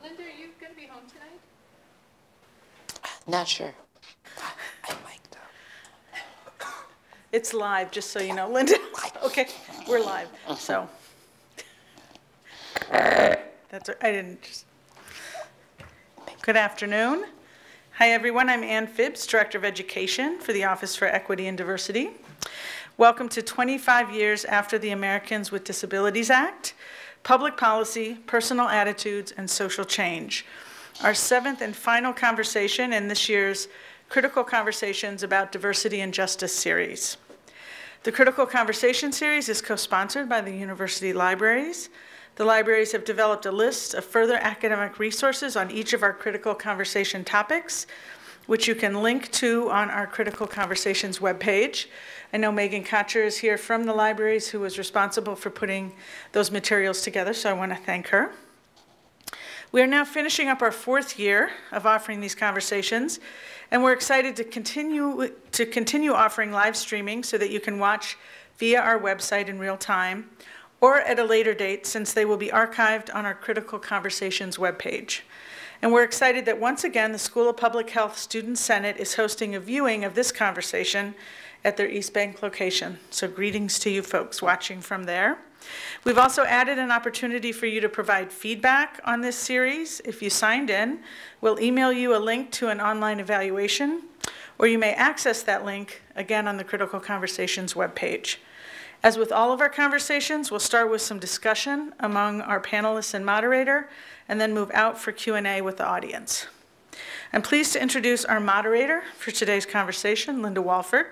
Linda, are you going to be home tonight? Not sure. I mic'd up. It's live, just so you know, Linda. Okay, we're live. So that's I didn't just. Good afternoon. Hi, everyone. I'm Ann Phibbs, Director of Education for the Office for Equity and Diversity. Welcome to 25 years after the Americans with Disabilities Act, Public Policy, Personal Attitudes, and Social Change. Our seventh and final conversation in this year's Critical Conversations about Diversity and Justice series. The Critical Conversation series is co-sponsored by the University Libraries. The libraries have developed a list of further academic resources on each of our Critical Conversation topics, which you can link to on our Critical Conversations webpage. I know Megan Kocher is here from the libraries, who was responsible for putting those materials together, so I want to thank her. We are now finishing up our fourth year of offering these conversations, and we're excited to continue offering live streaming so that you can watch via our website in real time or at a later date, since they will be archived on our Critical Conversations webpage. And we're excited that once again, the School of Public Health Student Senate is hosting a viewing of this conversation at their East Bank location. So greetings to you folks watching from there. We've also added an opportunity for you to provide feedback on this series. If you signed in, we'll email you a link to an online evaluation, or you may access that link again on the Critical Conversations webpage. As with all of our conversations, we'll start with some discussion among our panelists and moderator, and then move out for Q&A with the audience. I'm pleased to introduce our moderator for today's conversation, Linda Walford.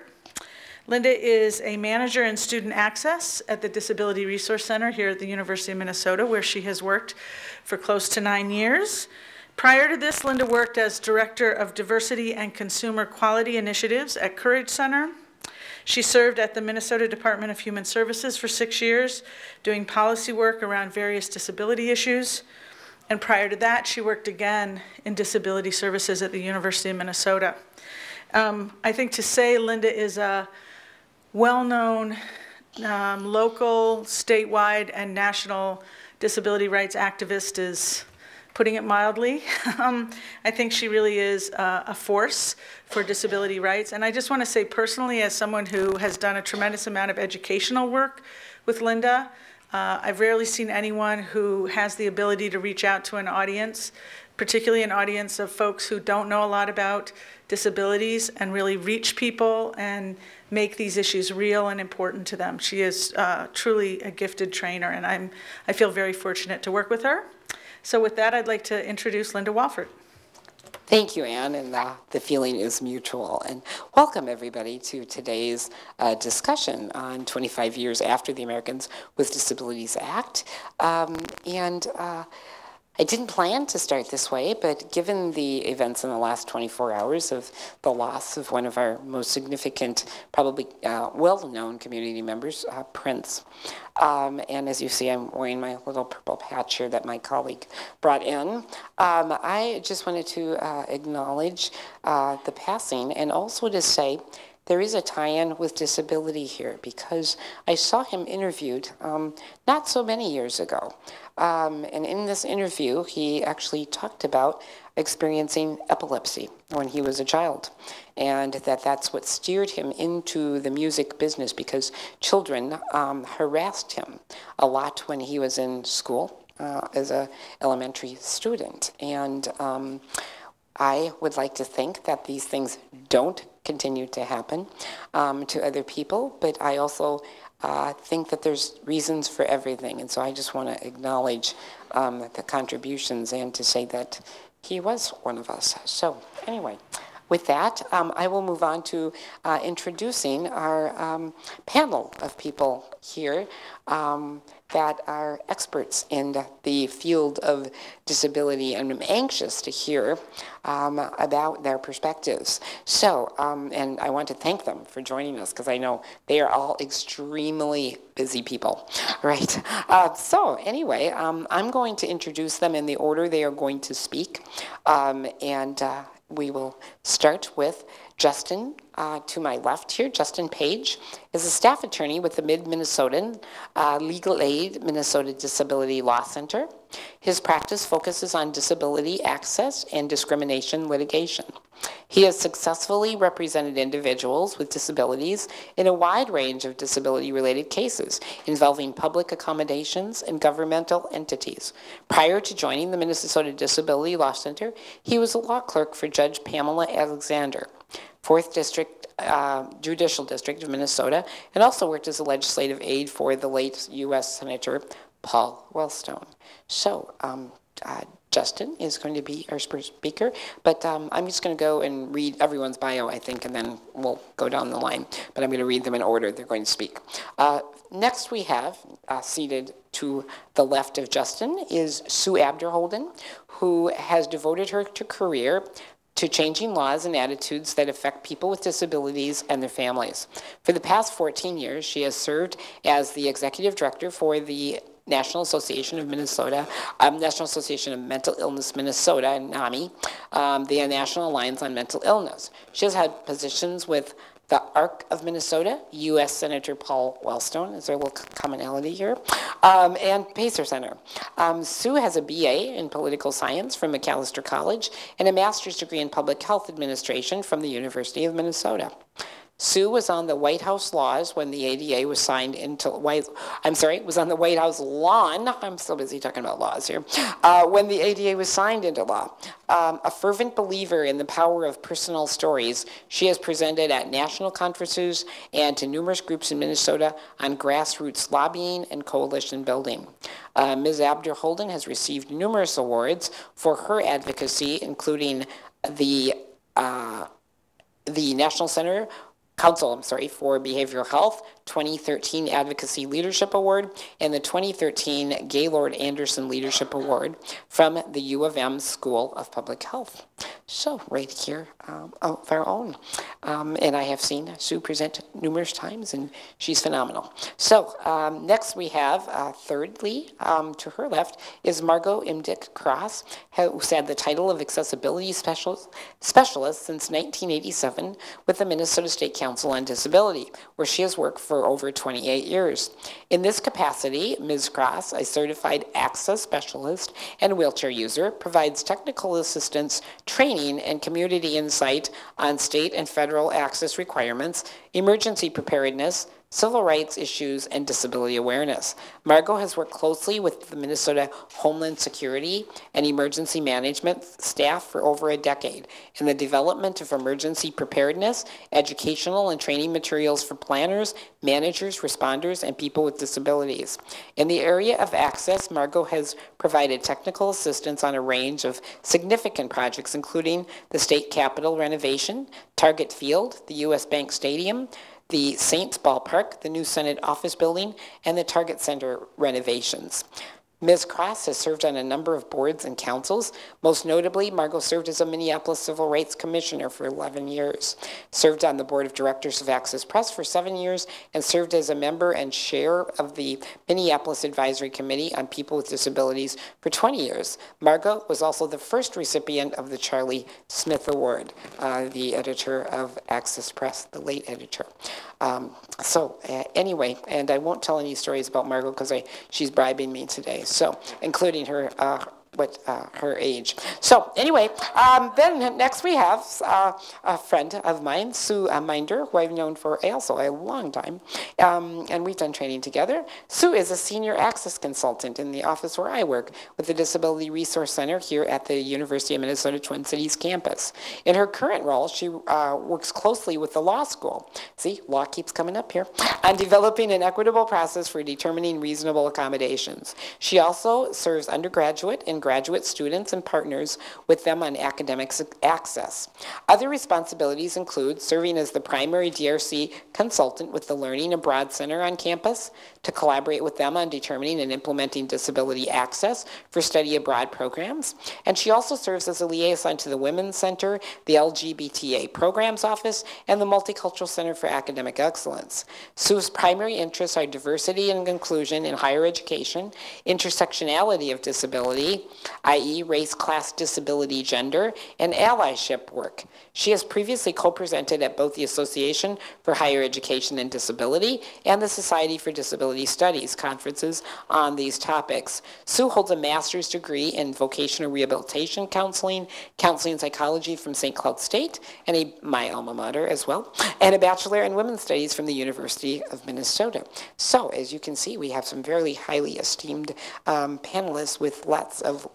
Linda is a manager in student access at the Disability Resource Center here at the University of Minnesota, where she has worked for close to 9 years. Prior to this, Linda worked as Director of Diversity and Consumer Quality Initiatives at Courage Center. She served at the Minnesota Department of Human Services for 6 years, doing policy work around various disability issues. And prior to that, she worked again in disability services at the University of Minnesota. I think to say Linda is a well-known local, statewide, and national disability rights activist is putting it mildly. I think she really is a force for disability rights. And I just want to say personally, as someone who has done a tremendous amount of educational work with Linda, I've rarely seen anyone who has the ability to reach out to an audience, particularly an audience of folks who don't know a lot about disabilities, and really reach people and make these issues real and important to them. She is truly a gifted trainer, and I feel very fortunate to work with her. So with that, I'd like to introduce Linda Walford. Thank you, Ann, and the feeling is mutual. And welcome, everybody, to today's discussion on 25 years after the Americans with Disabilities Act. I didn't plan to start this way, but given the events in the last 24 hours of the loss of one of our most significant, probably well-known community members, Prince. And as you see, I'm wearing my little purple patch here that my colleague brought in. I just wanted to acknowledge the passing, and also to say there is a tie-in with disability here, because I saw him interviewed not so many years ago. And in this interview, he actually talked about experiencing epilepsy when he was a child, and that's what steered him into the music business, because children harassed him a lot when he was in school as an elementary student. And I would like to think that these things don't continue to happen to other people, but I also think that there's reasons for everything. And so I just want to acknowledge the contributions and to say that he was one of us. So anyway, with that, I will move on to introducing our panel of people here that are experts in the field of disability, and I'm anxious to hear about their perspectives. So, and I want to thank them for joining us, because I know they are all extremely busy people, right? So anyway, I'm going to introduce them in the order they are going to speak, and we will start with Justin, to my left here. Justin Page is a staff attorney with the Mid-Minnesotan Legal Aid Minnesota Disability Law Center. His practice focuses on disability access and discrimination litigation. He has successfully represented individuals with disabilities in a wide range of disability-related cases involving public accommodations and governmental entities. Prior to joining the Minnesota Disability Law Center, he was a law clerk for Judge Pamela Alexander, 4th District, Judicial District of Minnesota, and also worked as a legislative aide for the late U.S. Senator Paul Wellstone. So, Justin is going to be our first speaker, but I'm just going to go and read everyone's bio, I think, and then we'll go down the line. But I'm going to read them in order they're going to speak. Next we have, seated to the left of Justin, is Sue Abderholden, who has devoted her career to changing laws and attitudes that affect people with disabilities and their families. For the past 14 years, she has served as the executive director for the National Association of Minnesota, National Association of Mental Illness Minnesota, NAMI, the National Alliance on Mental Illness. She has had positions with the ARC of Minnesota, U.S. Senator Paul Wellstone, is there a little commonality here, and Pacer Center. Sue has a BA in political science from Macalester College and a master's degree in public health administration from the University of Minnesota. Sue was on the White House laws when the ADA was signed into was on the White House lawn. I'm so busy talking about laws here. When the ADA was signed into law. A fervent believer in the power of personal stories, she has presented at national conferences and to numerous groups in Minnesota on grassroots lobbying and coalition building. Ms. Abderholden has received numerous awards for her advocacy, including the National Council for Behavioral Health 2013 Advocacy Leadership Award and the 2013 Gaylord Anderson Leadership Award from the U of M School of Public Health. So right here of our own. And I have seen Sue present numerous times, and she's phenomenal. So next we have, thirdly, to her left, is Margot Imdick Cross, who's had the title of Accessibility Specialist since 1987 with the Minnesota State Council on Disability, where she has worked for over 28 years. In this capacity, Ms. Cross, a certified access specialist and wheelchair user, provides technical assistance, training, and community insight on state and federal access requirements, emergency preparedness, civil rights issues, and disability awareness. Margot has worked closely with the Minnesota Homeland Security and Emergency Management staff for over a decade in the development of emergency preparedness, educational and training materials for planners, managers, responders, and people with disabilities. In the area of access, Margot has provided technical assistance on a range of significant projects, including the state capitol renovation, Target Field, the U.S. Bank Stadium, the Saints Ballpark, the new Senate office building, and the Target Center renovations. Ms. Cross has served on a number of boards and councils. Most notably, Margot served as a Minneapolis Civil Rights Commissioner for 11 years, served on the Board of Directors of Access Press for 7 years, and served as a member and chair of the Minneapolis Advisory Committee on People with Disabilities for 20 years. Margot was also the first recipient of the Charlie Smith Award, the editor of Access Press, the late editor. Anyway, and I won't tell any stories about Margot because she's bribing me today. So, including her her age. So anyway, then next we have a friend of mine, Sue Minder, who I've known for also a long time, and we've done training together. Sue is a senior access consultant in the office where I work with the Disability Resource Center here at the University of Minnesota Twin Cities campus. In her current role, she works closely with the law school. See, law keeps coming up here, on developing an equitable process for determining reasonable accommodations. She also serves undergraduate and supporting graduate students and partners with them on academic access. Other responsibilities include serving as the primary DRC consultant with the Learning Abroad Center on campus to collaborate with them on determining and implementing disability access for study abroad programs. And she also serves as a liaison to the Women's Center, the LGBTA Programs Office, and the Multicultural Center for Academic Excellence. Sue's primary interests are diversity and inclusion in higher education, intersectionality of disability, i.e. race, class, disability, gender, and allyship work. She has previously co-presented at both the Association for Higher Education and Disability and the Society for Disability Studies conferences on these topics. Sue holds a master's degree in vocational rehabilitation counseling, counseling psychology from St. Cloud State, and my alma mater as well, and a bachelor in women's studies from the University of Minnesota. So as you can see, we have some very highly esteemed panelists with lots of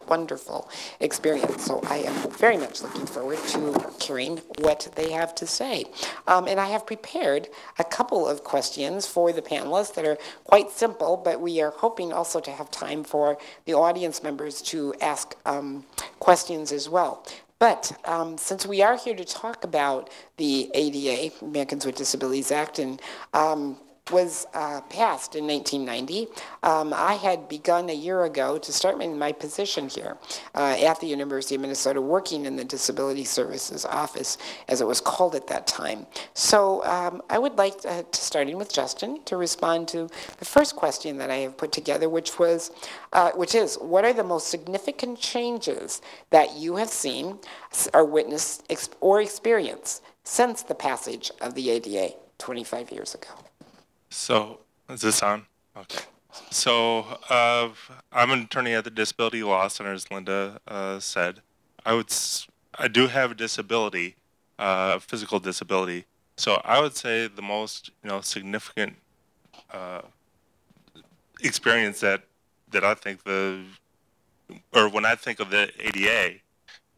wonderful experience. So I am very much looking forward to hearing what they have to say. And I have prepared a couple of questions for the panelists that are quite simple, but we are hoping also to have time for the audience members to ask questions as well. But since we are here to talk about the ADA, Americans with Disabilities Act, and was passed in 1990. I had begun a year ago to start my position here at the University of Minnesota, working in the Disability Services Office, as it was called at that time. So I would like to starting with Justin to respond to the first question that I have put together, which is, what are the most significant changes that you have seen or witnessed or experienced since the passage of the ADA 25 years ago? So, is this on? Okay. So, I'm an attorney at the Disability Law Center, as Linda said. I do have a disability, physical disability. So, I would say the most, significant experience that I think when I think of the ADA,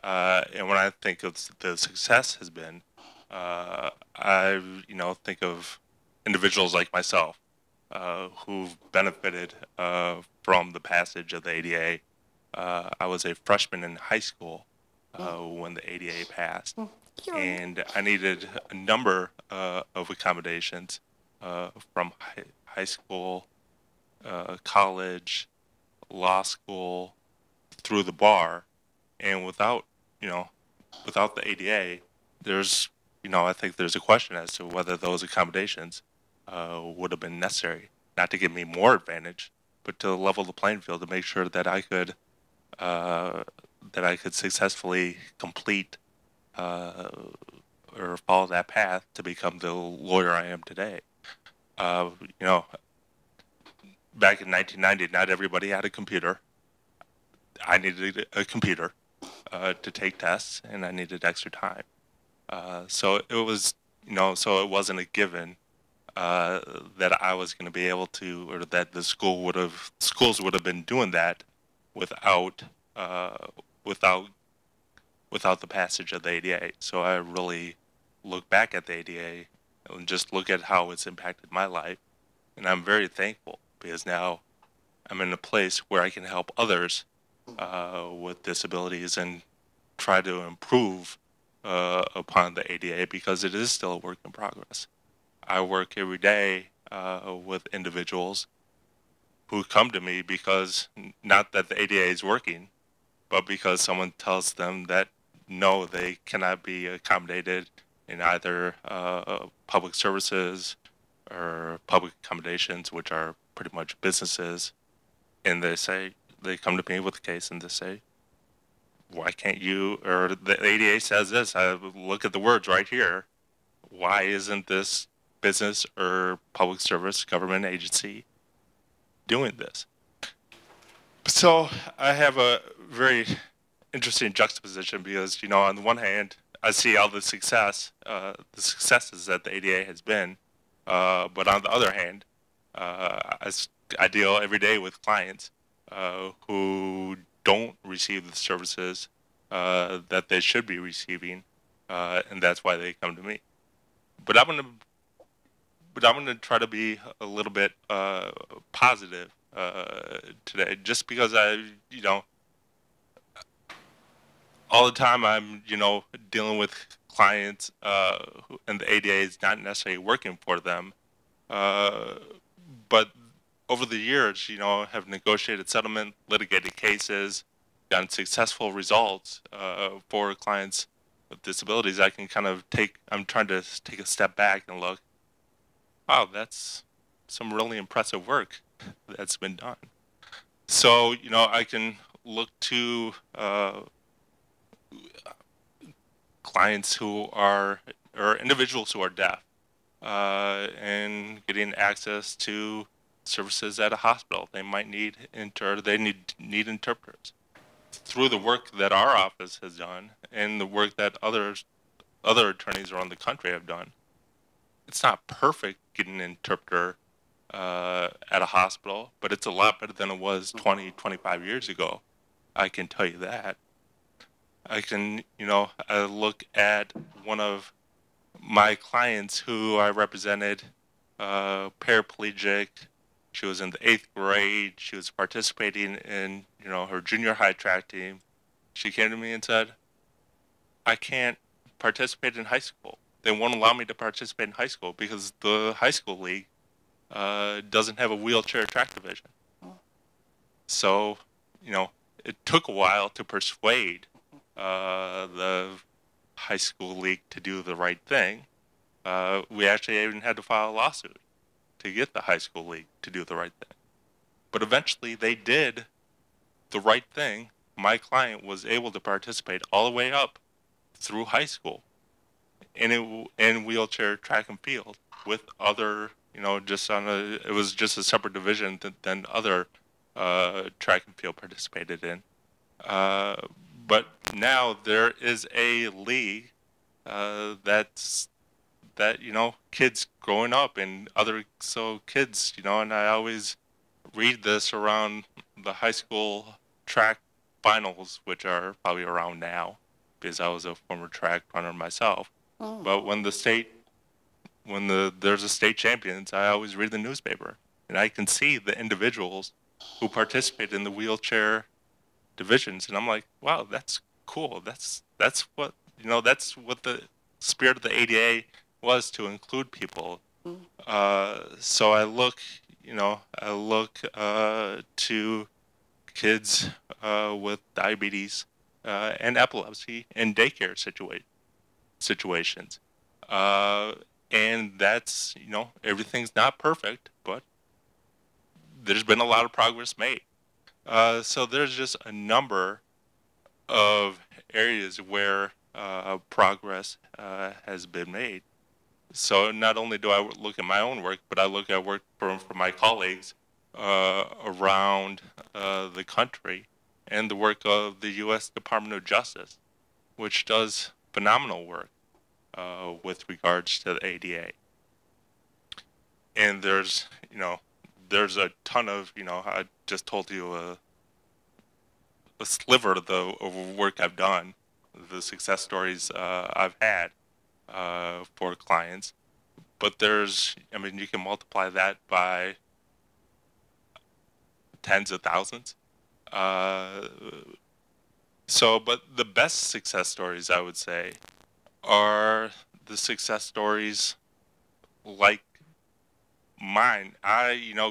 and when I think of the success has been, I, think of individuals like myself who've benefited from the passage of the ADA. I was a freshman in high school when the ADA passed, and I needed a number of accommodations from high school, college, law school, through the bar, and without the ADA, there's I think there's a question as to whether those accommodations would have been necessary, not to give me more advantage, but to level the playing field to make sure that I could successfully complete or follow that path to become the lawyer I am today. Back in 1990, not everybody had a computer. I needed a computer to take tests, and I needed extra time. So it was, so it wasn't a given that I was going to be able to, or that the schools would have been doing that without the passage of the ADA. So I really look back at the ADA and just look at how it's impacted my life, and I'm very thankful because now I'm in a place where I can help others with disabilities and try to improve upon the ADA, because it is still a work in progress. I work every day with individuals who come to me because, not that the ADA is working, but because someone tells them that no, they cannot be accommodated in either public services or public accommodations, which are pretty much businesses. And they come to me with a case and they say, why can't you, or the ADA says this, I look at the words right here, why isn't this business or public service government agency doing this? So I have a very interesting juxtaposition because, on the one hand, I see all the successes that the ADA has been, but on the other hand, I deal every day with clients who don't receive the services that they should be receiving, and that's why they come to me. But I'm gonna try to be a little bit positive today, just because all the time I'm, dealing with clients, and the ADA is not necessarily working for them. But over the years, have negotiated settlement, litigated cases, gotten successful results for clients with disabilities. I'm trying to take a step back and look, wow, that's some really impressive work that's been done. So, I can look to clients who are, or individuals who are deaf, and getting access to services at a hospital. They might need need interpreters. Through the work that our office has done and the work that other attorneys around the country have done, it's not perfect getting an interpreter at a hospital, but it's a lot better than it was 20, 25 years ago. I can tell you that. I look at one of my clients who I represented, paraplegic. She was in the 8th grade. She was participating in, her junior high track team. She came to me and said, I can't participate in high school. They won't allow me to participate in high school because the high school league doesn't have a wheelchair track division. So, it took a while to persuade the high school league to do the right thing. We actually even had to file a lawsuit to get the high school league to do the right thing. But eventually they did the right thing. My client was able to participate all the way up through high school in wheelchair track and field with other, it was just a separate division than other track and field participated in. But now there is a league that kids growing up and kids, and I always read this around the high school track finals, which are probably around now because I was a former track runner myself. But when there's a state champions, I always read the newspaper and I can see the individuals who participate in the wheelchair divisions, and I'm like, wow, that's cool. That's what the spirit of the ADA was, to include people. So I look to kids with diabetes and epilepsy in daycare situations, and that's everything's not perfect, but there's been a lot of progress made. So there's just a number of areas where progress has been made. So not only do I look at my own work, but I look at work from my colleagues around the country and the work of the U.S. Department of Justice, which does phenomenal work with regards to the ADA. And there's a ton of, I just told you a sliver of the work I've done, the success stories I've had for clients. But you can multiply that by tens of thousands. But the best success stories, I would say, are the success stories like mine.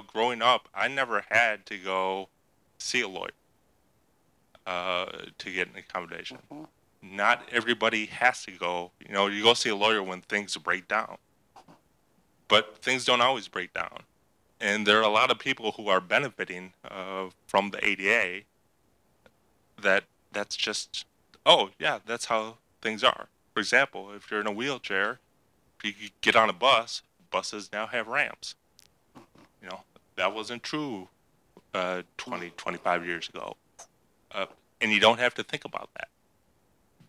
Growing up, I never had to go see a lawyer to get an accommodation. Not everybody has to go. You go see a lawyer when things break down. But things don't always break down. And there are a lot of people who are benefiting from the ADA that's just, oh, yeah, that's how things are. For example, if you're in a wheelchair, if you get on a bus, buses now have ramps. That wasn't true 20, 25 years ago. And you don't have to think about that.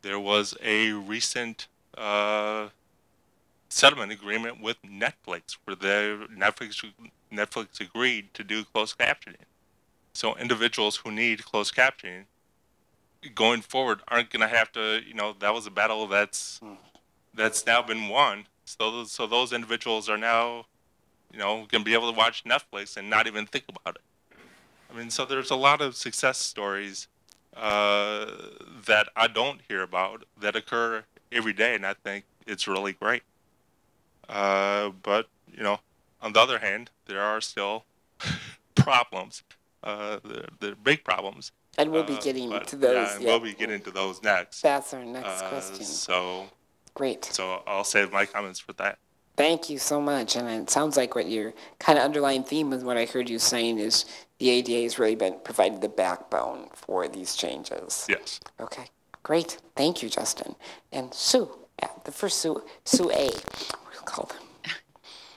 There was a recent settlement agreement with Netflix where Netflix agreed to do closed captioning. So individuals who need closed captioning going forward aren't going to have to, that was a battle that's now been won. So those individuals are now, going to be able to watch Netflix and not even think about it. So there's a lot of success stories that I don't hear about that occur every day, and I think it's really great. But you know, on the other hand, there are still problems. They're big problems. And we'll be getting But to yeah, those. and we'll be getting to those next. That's our next question. Great. So I'll save my comments for that. Thank you so much. And it sounds like what your kind of underlying theme with what I heard you saying is the ADA has really been provided the backbone for these changes. Yes. Okay, great. Thank you, Justin. And Sue, the first Sue A, we'll call them.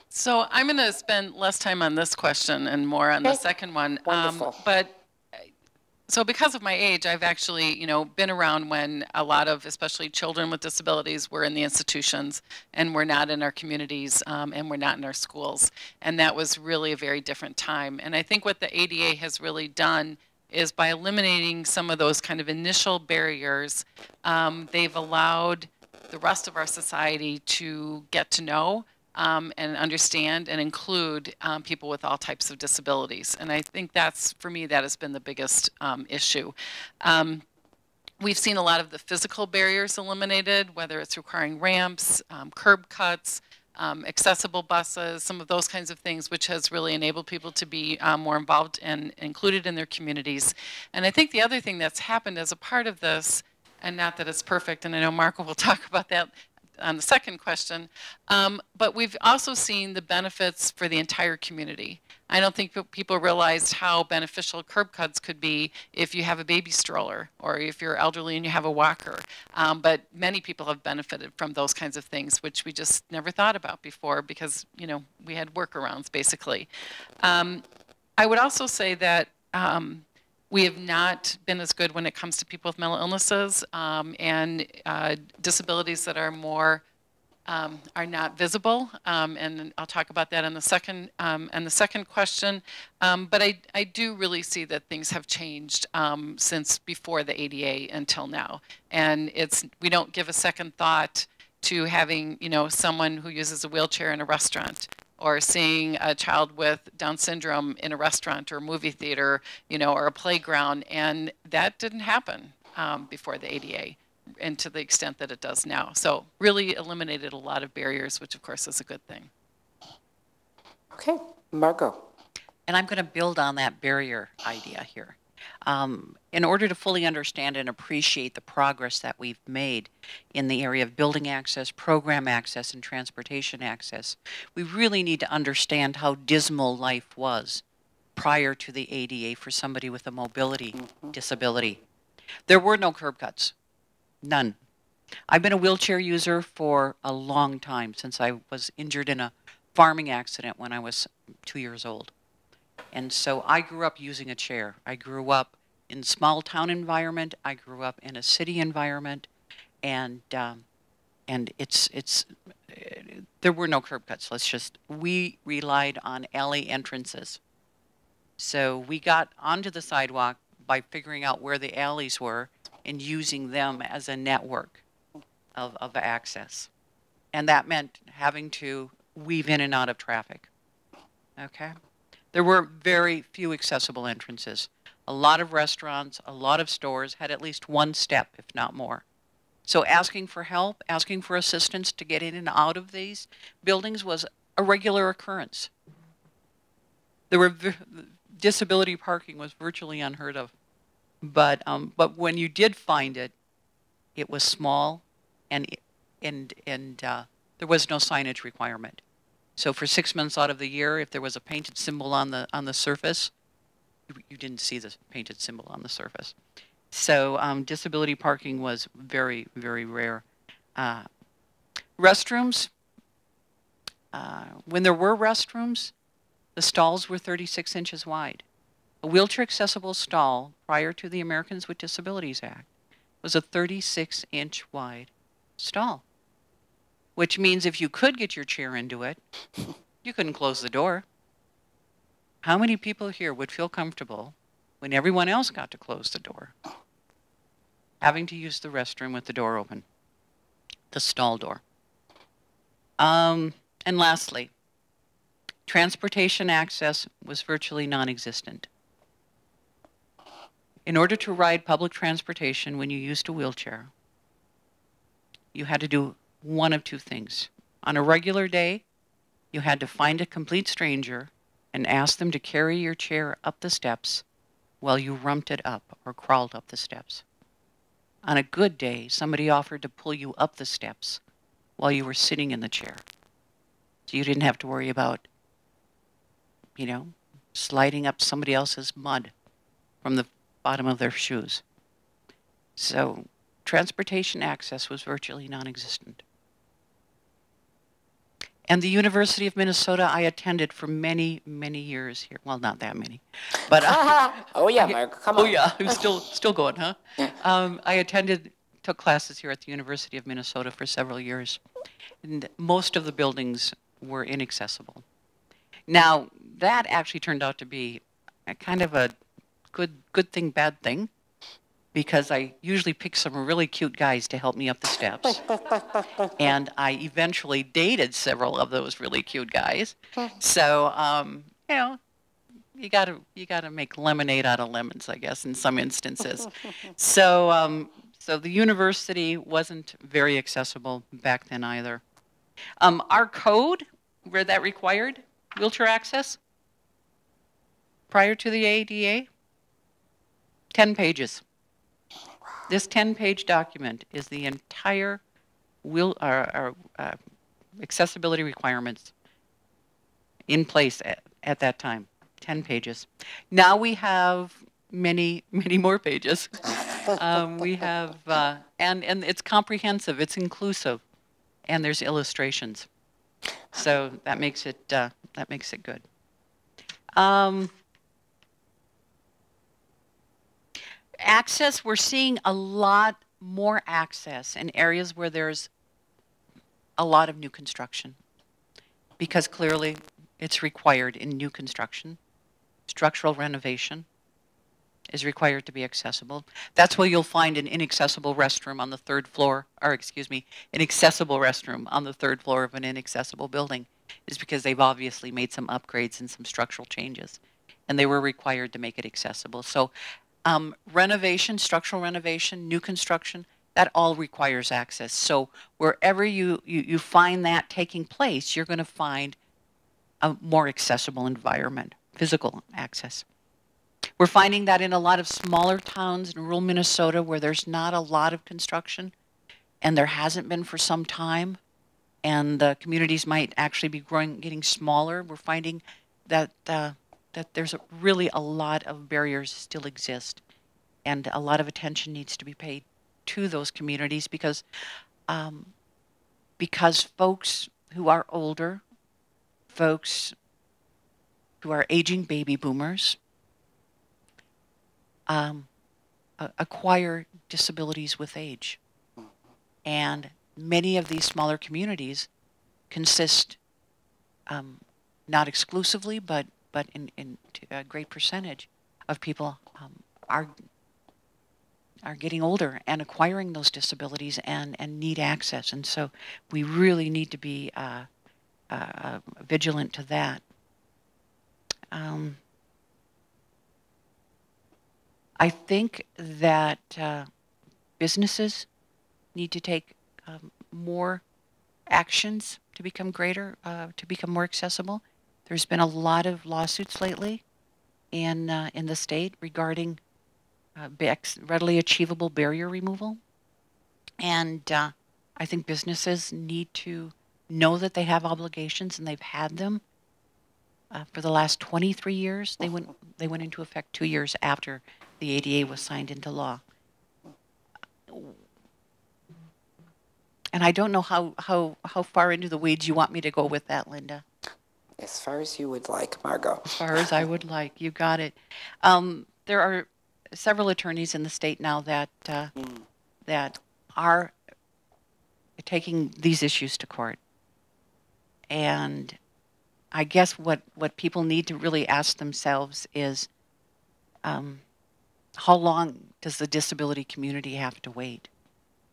So I'm going to spend less time on this question and more on the second one. Wonderful. So because of my age, I've actually, been around when a lot of, especially children with disabilities, were in the institutions and were not in our communities and were not in our schools. And that was really a very different time. And I think what the ADA has really done is by eliminating some of those kind of initial barriers, they've allowed the rest of our society to get to know and understand and include people with all types of disabilities. And I think that's, for me, that has been the biggest issue. We've seen a lot of the physical barriers eliminated, whether it's requiring ramps, curb cuts, accessible buses, some of those kinds of things, which has really enabled people to be more involved and included in their communities. And I think the other thing that's happened as a part of this, and not that it's perfect, and I know Marco will talk about that on the second question, but we've also seen the benefits for the entire community. I don't think people realized how beneficial curb cuts could be if you have a baby stroller or if you're elderly and you have a walker. But many people have benefited from those kinds of things, which we just never thought about before because, we had workarounds basically. I would also say that we have not been as good when it comes to people with mental illnesses and disabilities that are more are not visible, and I'll talk about that in the second question. But I do really see that things have changed since before the ADA until now, and we don't give a second thought to having someone who uses a wheelchair in a restaurant, or seeing a child with Down syndrome in a restaurant or a movie theater, or a playground, and that didn't happen before the ADA, and to the extent that it does now. So really eliminated a lot of barriers, which of course is a good thing. Okay, Margot. And I'm going to build on that barrier idea here. In order to fully understand and appreciate the progress that we've made in the area of building access, program access, and transportation access, we really need to understand how dismal life was prior to the ADA for somebody with a mobility disability. There were no curb cuts, none. I've been a wheelchair user for a long time, since I was injured in a farming accident when I was 2 years old. And so I grew up using a chair. I grew up in small town environment. I grew up in a city environment, and there were no curb cuts. We relied on alley entrances. So we got onto the sidewalk by figuring out where the alleys were and using them as a network of access. And that meant having to weave in and out of traffic. Okay? There were very few accessible entrances. A lot of restaurants, a lot of stores had at least one step, if not more. So asking for help, asking for assistance to get in and out of these buildings was a regular occurrence. Disability parking was virtually unheard of. But when you did find it, it was small, and there was no signage requirement. So for 6 months out of the year, if there was a painted symbol on the surface, you didn't see the painted symbol on the surface. So disability parking was very, very rare. Restrooms, when there were restrooms, the stalls were 36 inches wide. A wheelchair accessible stall prior to the Americans with Disabilities Act was a 36-inch wide stall, which means if you could get your chair into it, you couldn't close the door. How many people here would feel comfortable when everyone else got to close the door, having to use the restroom with the door open, the stall door? And lastly, transportation access was virtually non-existent. In order to ride public transportation when you used a wheelchair, you had to do one of two things. On a regular day, you had to find a complete stranger and ask them to carry your chair up the steps while you rumped it up or crawled up the steps. On a good day, somebody offered to pull you up the steps while you were sitting in the chair. So you didn't have to worry about, you know, sliding up somebody else's mud from the bottom of their shoes. So transportation access was virtually non-existent. And the University of Minnesota, I attended for many, many years here. Well, not that many, but Oh yeah, Mark, come on. oh yeah, I'm still going, huh? I took classes here at the University of Minnesota for several years, and most of the buildings were inaccessible. Now that actually turned out to be a kind of a good thing, bad thing, because I usually pick some really cute guys to help me up the steps. And I eventually dated several of those really cute guys. So, you know, you gotta make lemonade out of lemons, I guess, in some instances. So, so the university wasn't very accessible back then either. Our code, where that required wheelchair access, prior to the ADA, 10 pages. This 10-page document is the entire accessibility requirements in place at that time. 10 pages. Now we have many, many more pages. We have, and it's comprehensive, it's inclusive, and there's illustrations. So that makes it good. Access, we're seeing a lot more access in areas where there's a lot of new construction, because clearly it's required in new construction. Structural renovation is required to be accessible. That's why you'll find an inaccessible restroom on the third floor, or excuse me, an accessible restroom on the third floor of an inaccessible building, is because they've obviously made some upgrades and some structural changes, and they were required to make it accessible. So renovation, structural renovation, new construction, that all requires access. So wherever you find that taking place, you're going to find a more accessible environment, physical access. We're finding that in a lot of smaller towns in rural Minnesota where there's not a lot of construction, and there hasn't been for some time, and the communities might actually be getting smaller. We're finding that that there's really a lot of barriers still exist, and a lot of attention needs to be paid to those communities, because folks who are older, folks who are aging baby boomers, acquire disabilities with age. And many of these smaller communities consist, not exclusively, but in a great percentage of people are getting older and acquiring those disabilities and need access. And so we really need to be vigilant to that. I think that businesses need to take more actions to become greater, to become more accessible. There's been a lot of lawsuits lately in the state regarding readily achievable barrier removal, and I think businesses need to know that they have obligations, and they've had them for the last 23 years. They went into effect 2 years after the ADA was signed into law. And I don't know how far into the weeds you want me to go with that, Linda. As far as you would like, Margot. As far as I would like. You got it. There are several attorneys in the state now that that are taking these issues to court. And I guess what people need to really ask themselves is, how long does the disability community have to wait?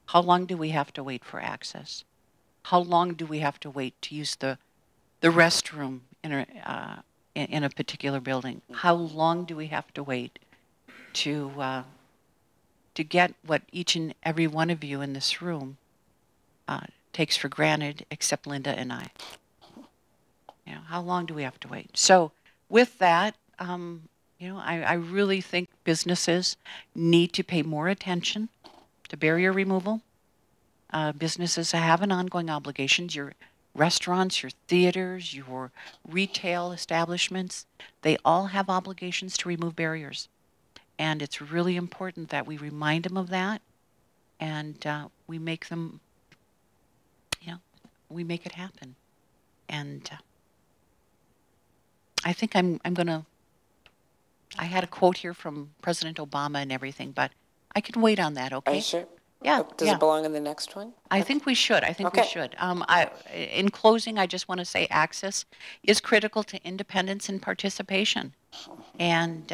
How long do we have to wait for access? How long do we have to wait to use the restroom in a particular building? How long do we have to wait to get what each and every one of you in this room takes for granted, except Linda and I. You know, how long do we have to wait? So with that, you know, I really think businesses need to pay more attention to barrier removal. Businesses have an ongoing obligation. Your restaurants, your theaters, your retail establishments, they all have obligations to remove barriers. And it's really important that we remind them of that, and we make them, you know, we make it happen. And I think I'm gonna, I had a quote here from President Obama and everything, but I can wait on that, okay? Are you sure? Yeah. Does it belong in the next one? I think we should. I think Okay. we should. In closing, I just want to say access is critical to independence and participation. And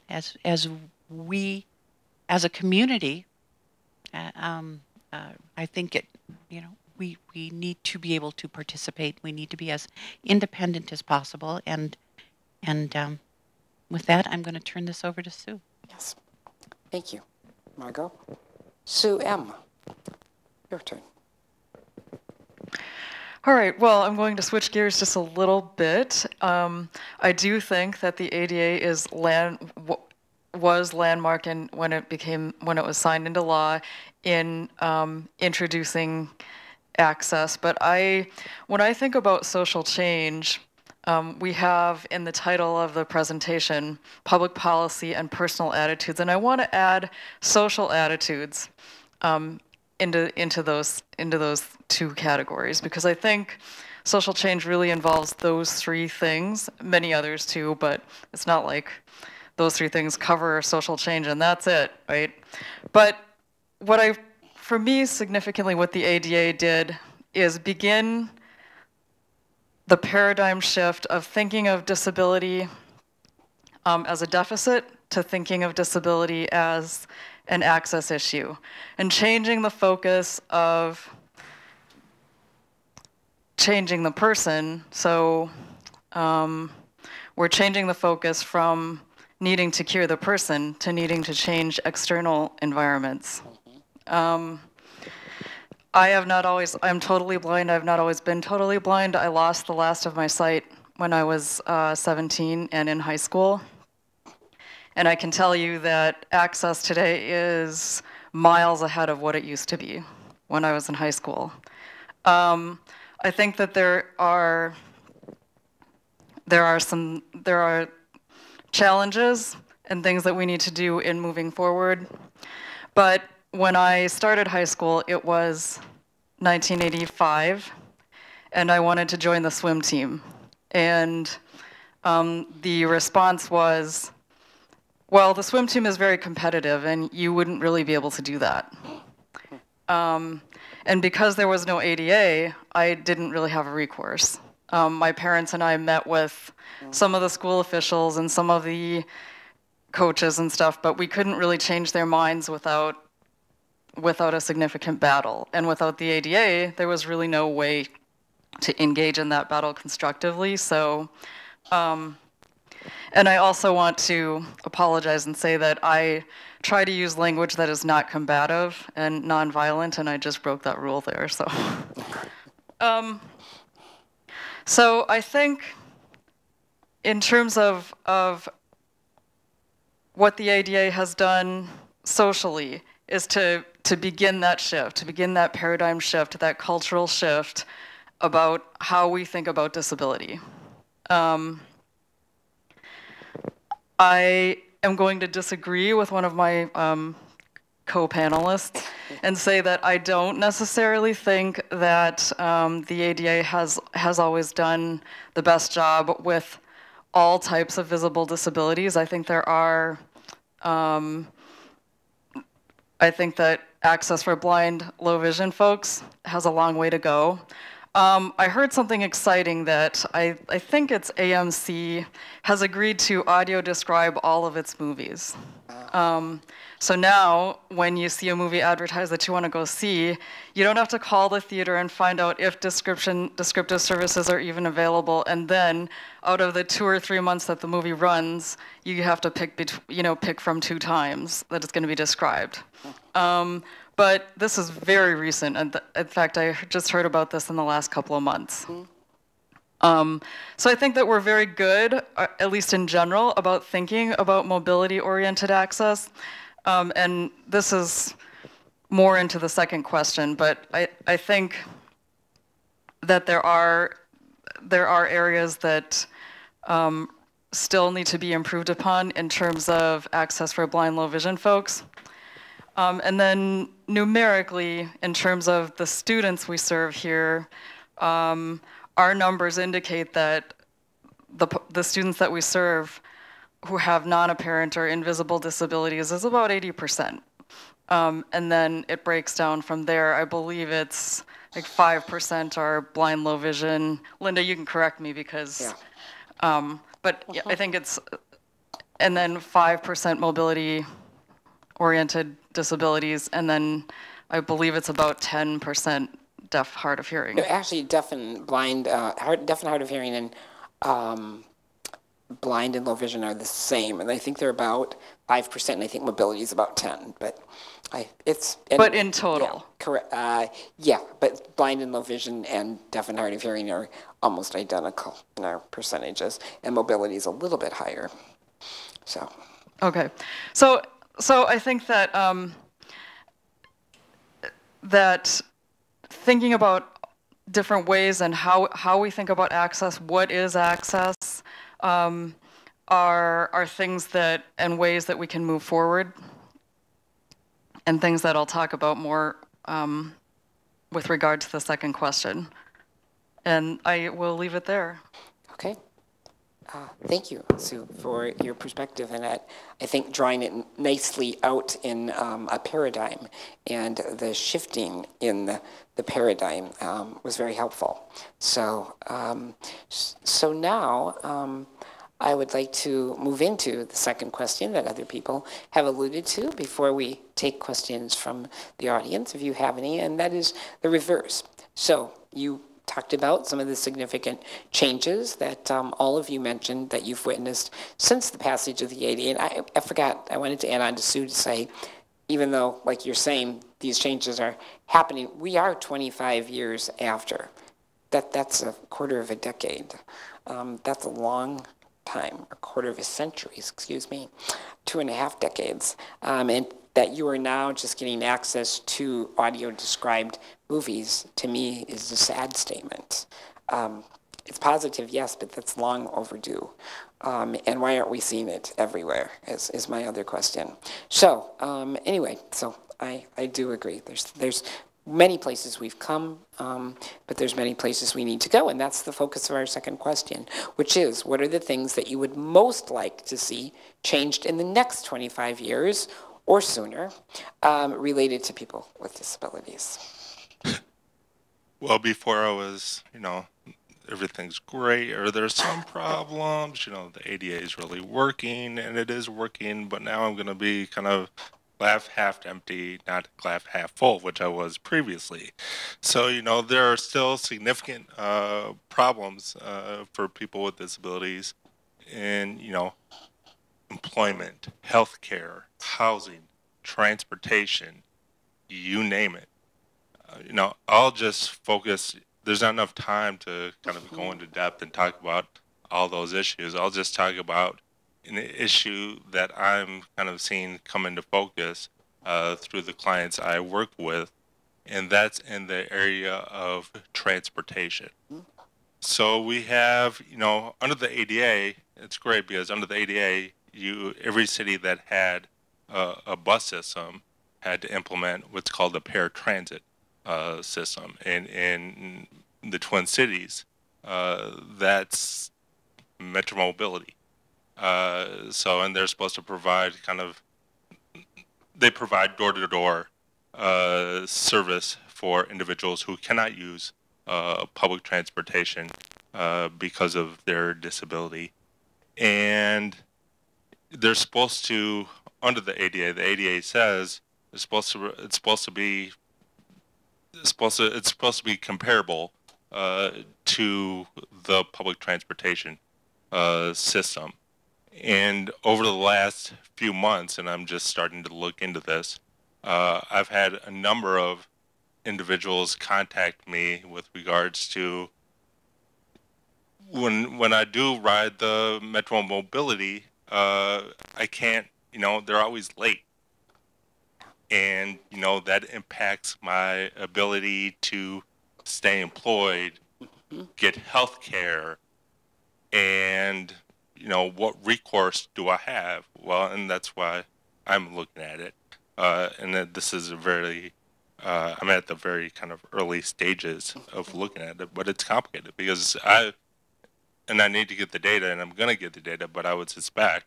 as we, as a community, I think it, you know, we need to be able to participate. We need to be as independent as possible. And with that, I'm going to turn this over to Sue. Yes. Thank you, Margot. Sue M., your turn. All right, well, I'm going to switch gears just a little bit. I do think that the ADA was landmark in when it was signed into law in introducing access. But when I think about social change, we have in the title of the presentation, public policy and personal attitudes, and I want to add social attitudes into those two categories, because I think social change really involves those three things, many others too, but it's not like those three things cover social change and that's it, right? But for me, significantly, what the ADA did is begin the paradigm shift of thinking of disability as a deficit to thinking of disability as an access issue, and changing the focus of changing the person. So we're changing the focus from needing to cure the person to needing to change external environments. I'm totally blind. I've not always been totally blind. I lost the last of my sight when I was 17 and in high school. And I can tell you that access today is miles ahead of what it used to be when I was in high school. I think that there are challenges and things that we need to do in moving forward. But when I started high school, it was 1985, and I wanted to join the swim team. And the response was, well, the swim team is very competitive, and you wouldn't really be able to do that. And because there was no ADA, I didn't really have a recourse. My parents and I met with some of the school officials and some of the coaches and stuff, but we couldn't really change their minds without a significant battle. And without the ADA, there was really no way to engage in that battle constructively. So, and I also want to apologize and say that I try to use language that is not combative and nonviolent, and I just broke that rule there. So, so I think in terms of what the ADA has done socially is to begin that shift, to begin that paradigm shift, that cultural shift about how we think about disability. I am going to disagree with one of my co-panelists and say that I don't necessarily think that the ADA has always done the best job with all types of visible disabilities. I think there are, I think that access for blind, low vision folks has a long way to go. I heard something exciting that I think it's AMC has agreed to audio describe all of its movies. So now, when you see a movie advertised that you want to go see, you don't have to call the theater and find out if descriptive services are even available. And then, out of the 2 or 3 months that the movie runs, you have to pick from 2 times that it's going to be described. But this is very recent, and in fact, I just heard about this in the last couple of months. So I think that we're very good, at least in general, about thinking about mobility-oriented access. And this is more into the second question, but I think that there are areas that still need to be improved upon in terms of access for blind, low vision folks. And then numerically, in terms of the students we serve here, our numbers indicate that the students that we serve who have non-apparent or invisible disabilities is about 80%. And then it breaks down from there. I believe it's like 5% are blind, low vision. Linda, you can correct me because, but yeah, I think it's, and then 5% mobility-oriented disabilities, and then I believe it's about 10% deaf, hard of hearing. No, actually, deaf and blind, deaf and hard of hearing and blind and low vision are the same, and I think they're about 5%, and I think mobility is about 10. But but in total, yeah, correct. Yeah, but blind and low vision and deaf and hard of hearing are almost identical in our percentages, and mobility is a little bit higher. So. Okay, so I think that that thinking about different ways and how we think about access, what is access, are things that and ways that we can move forward, and things that I'll talk about more with regard to the second question. And I will leave it there. Okay. Thank you, Sue, for your perspective, and I think drawing it nicely out in a paradigm and the shifting in the paradigm was very helpful. So, so now I would like to move into the second question that other people have alluded to before we take questions from the audience, if you have any, and that is the reverse. So you talked about some of the significant changes that all of you mentioned that you've witnessed since the passage of the ADA. And I forgot, I wanted to add on to Sue to say, even though, like you're saying, these changes are happening, we are 25 years after. That's a quarter of a decade. That's a long time, a quarter of a century, excuse me, 2.5 decades. And that you are now just getting access to audio-described movies, to me, is a sad statement. It's positive, yes, but that's long overdue. And why aren't we seeing it everywhere, is my other question. So, anyway, so I do agree. There's many places we've come, but there's many places we need to go, and that's the focus of our second question, which is, what are the things that you would most like to see changed in the next 25 years or sooner related to people with disabilities? Well, before I was, everything's great, or there's some problems, the ADA is really working, and it is working, but now I'm going to be kind of glass half empty, not glass half full, which I was previously. So, there are still significant problems for people with disabilities in, employment, healthcare, housing, transportation, you name it. I'll just focus, there's not enough time to kind of go into depth and talk about all those issues. I'll just talk about an issue that I'm kind of seeing come into focus through the clients I work with, and that's in the area of transportation. So we have, under the ADA, it's great because under the ADA, every city that had a bus system had to implement what's called a paratransit system. And in the Twin Cities, that's Metro Mobility. And they're supposed to provide they provide door-to-door service for individuals who cannot use public transportation because of their disability. And they're supposed to, under the ADA says it's supposed to be comparable to the public transportation system. And over the last few months, and I'm just starting to look into this, I've had a number of individuals contact me with regards to when I do ride the Metro Mobility, I can't, they're always late. And, that impacts my ability to stay employed, get health care, and, what recourse do I have? Well, and that's why I'm looking at it. And that this is I'm at the very kind of early stages of looking at it, but it's complicated because I need to get the data, and I'm going to get the data, but I would suspect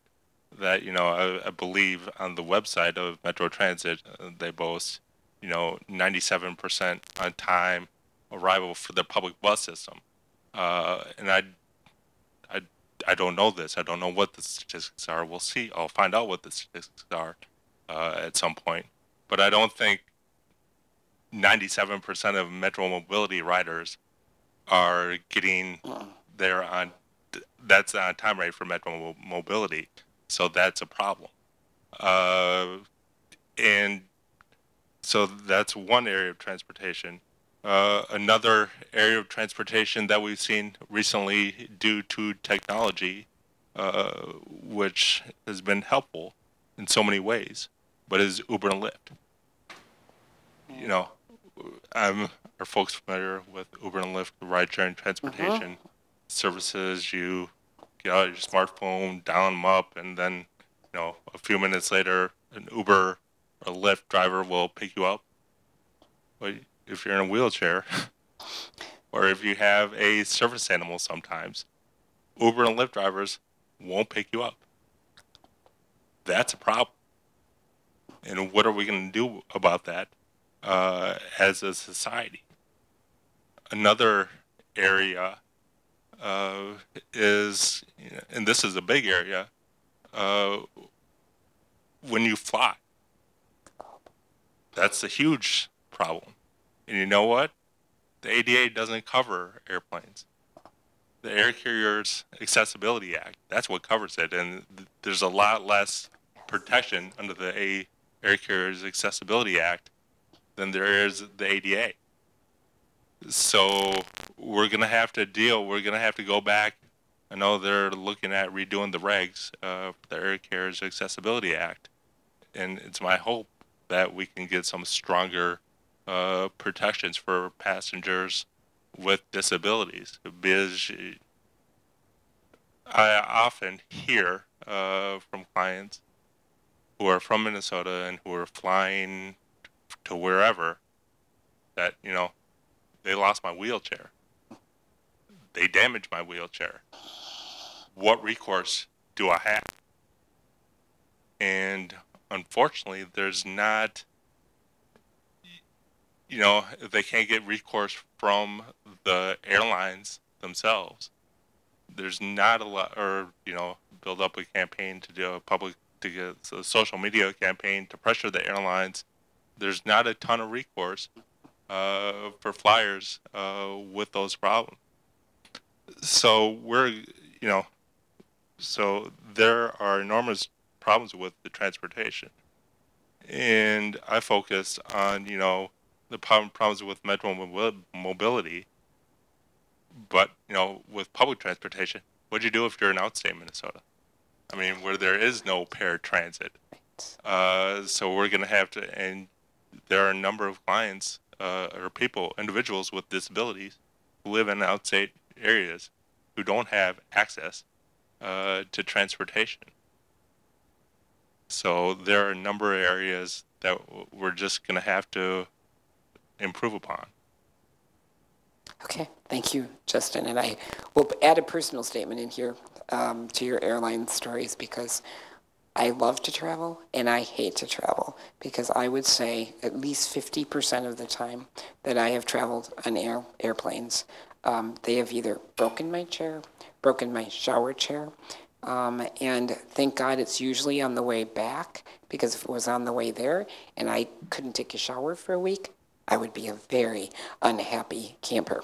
that, I believe on the website of Metro Transit, they boast, 97% on time arrival for the public bus system. And I don't know this. I don't know what the statistics are. We'll see. I'll find out what the statistics are at some point. But I don't think 97% of Metro Mobility riders are getting there that's on time rate for Metro Mobility. So that's a problem. And so that's one area of transportation. Another area of transportation that we've seen recently due to technology, which has been helpful in so many ways, but is Uber and Lyft. Are folks familiar with Uber and Lyft, the ride-sharing transportation services? You get out your smartphone, dial them up, and then, a few minutes later, an Uber or Lyft driver will pick you up. Well, if you're in a wheelchair, or if you have a service animal sometimes, Uber and Lyft drivers won't pick you up. That's a problem. And what are we going to do about that as a society? Another area is, and this is a big area, when you fly. That's a huge problem. And you know what? The ADA doesn't cover airplanes. The Air Carriers Accessibility Act, that's what covers it. And there's a lot less protection under the Air Carriers Accessibility Act than there is the ADA. So we're going to have to go back. I know they're looking at redoing the regs for the Air Carriers Accessibility Act. And it's my hope that we can get some stronger protections for passengers with disabilities. Because I often hear from clients who are from Minnesota and who are flying to wherever that, they lost my wheelchair. They damaged my wheelchair. What recourse do I have? And unfortunately, there's not, if they can't get recourse from the airlines themselves, there's not a lot, or, build up a campaign to do get a social media campaign to pressure the airlines. There's not a ton of recourse for flyers with those problems. So so there are enormous problems with the transportation. And I focus on, the problems with Metro Mobility. But, with public transportation, what do you do if you're in outstate Minnesota? I mean, where there is no paratransit. So we're going to have to, and there are a number of clients or individuals with disabilities who live in outstate areas who don't have access to transportation. So there are a number of areas that we're just going to have to improve upon. Okay, thank you, Justin. And I will add a personal statement in here to your airline stories, because I love to travel and I hate to travel, because I would say at least 50% of the time that I have traveled on airplanes, they have either broken my chair, broken my shower chair, And thank God it's usually on the way back, because if it was on the way there and I couldn't take a shower for a week, I would be a very unhappy camper.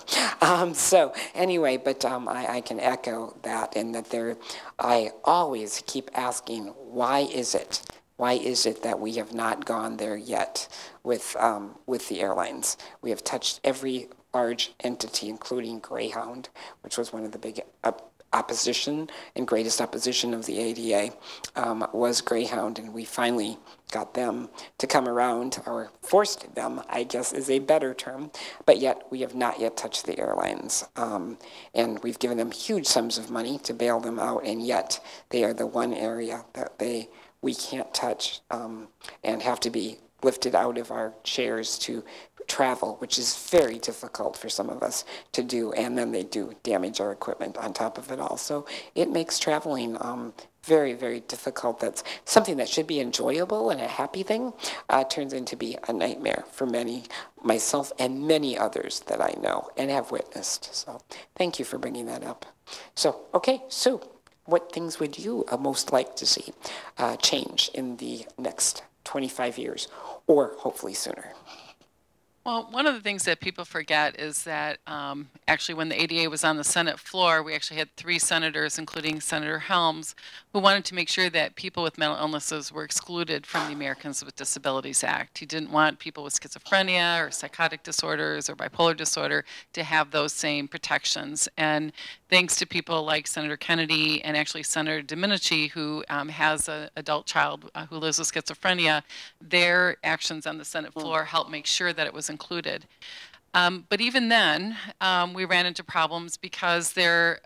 So anyway, but I can echo that, and that I always keep asking, why is it? Why is it that we have not gone there yet with the airlines? We have touched every large entity, including Greyhound, which was one of the big opposition and greatest opposition of the ADA was Greyhound, and we finally got them to come around, or forced them, I guess is a better term, but yet we have not yet touched the airlines. And we've given them huge sums of money to bail them out, and yet they are the one area that we can't touch and have to be lifted out of our chairs to travel, which is very difficult for some of us to do, and then they do damage our equipment on top of it all. So it makes traveling very, very difficult. That's something that should be enjoyable and a happy thing, turns into be a nightmare for many, myself and many others that I know and have witnessed. So thank you for bringing that up. So, okay, Sue, what things would you most like to see change in the next 25 years, or hopefully sooner? Well, one of the things that people forget is that actually when the ADA was on the Senate floor, we actually had 3 senators, including Senator Helms, who wanted to make sure that people with mental illnesses were excluded from the Americans with Disabilities Act. He didn't want people with schizophrenia or psychotic disorders or bipolar disorder to have those same protections. And thanks to people like Senator Kennedy and actually Senator Domenici, who has an adult child who lives with schizophrenia, their actions on the Senate floor helped make sure that it was included. But even then, we ran into problems because there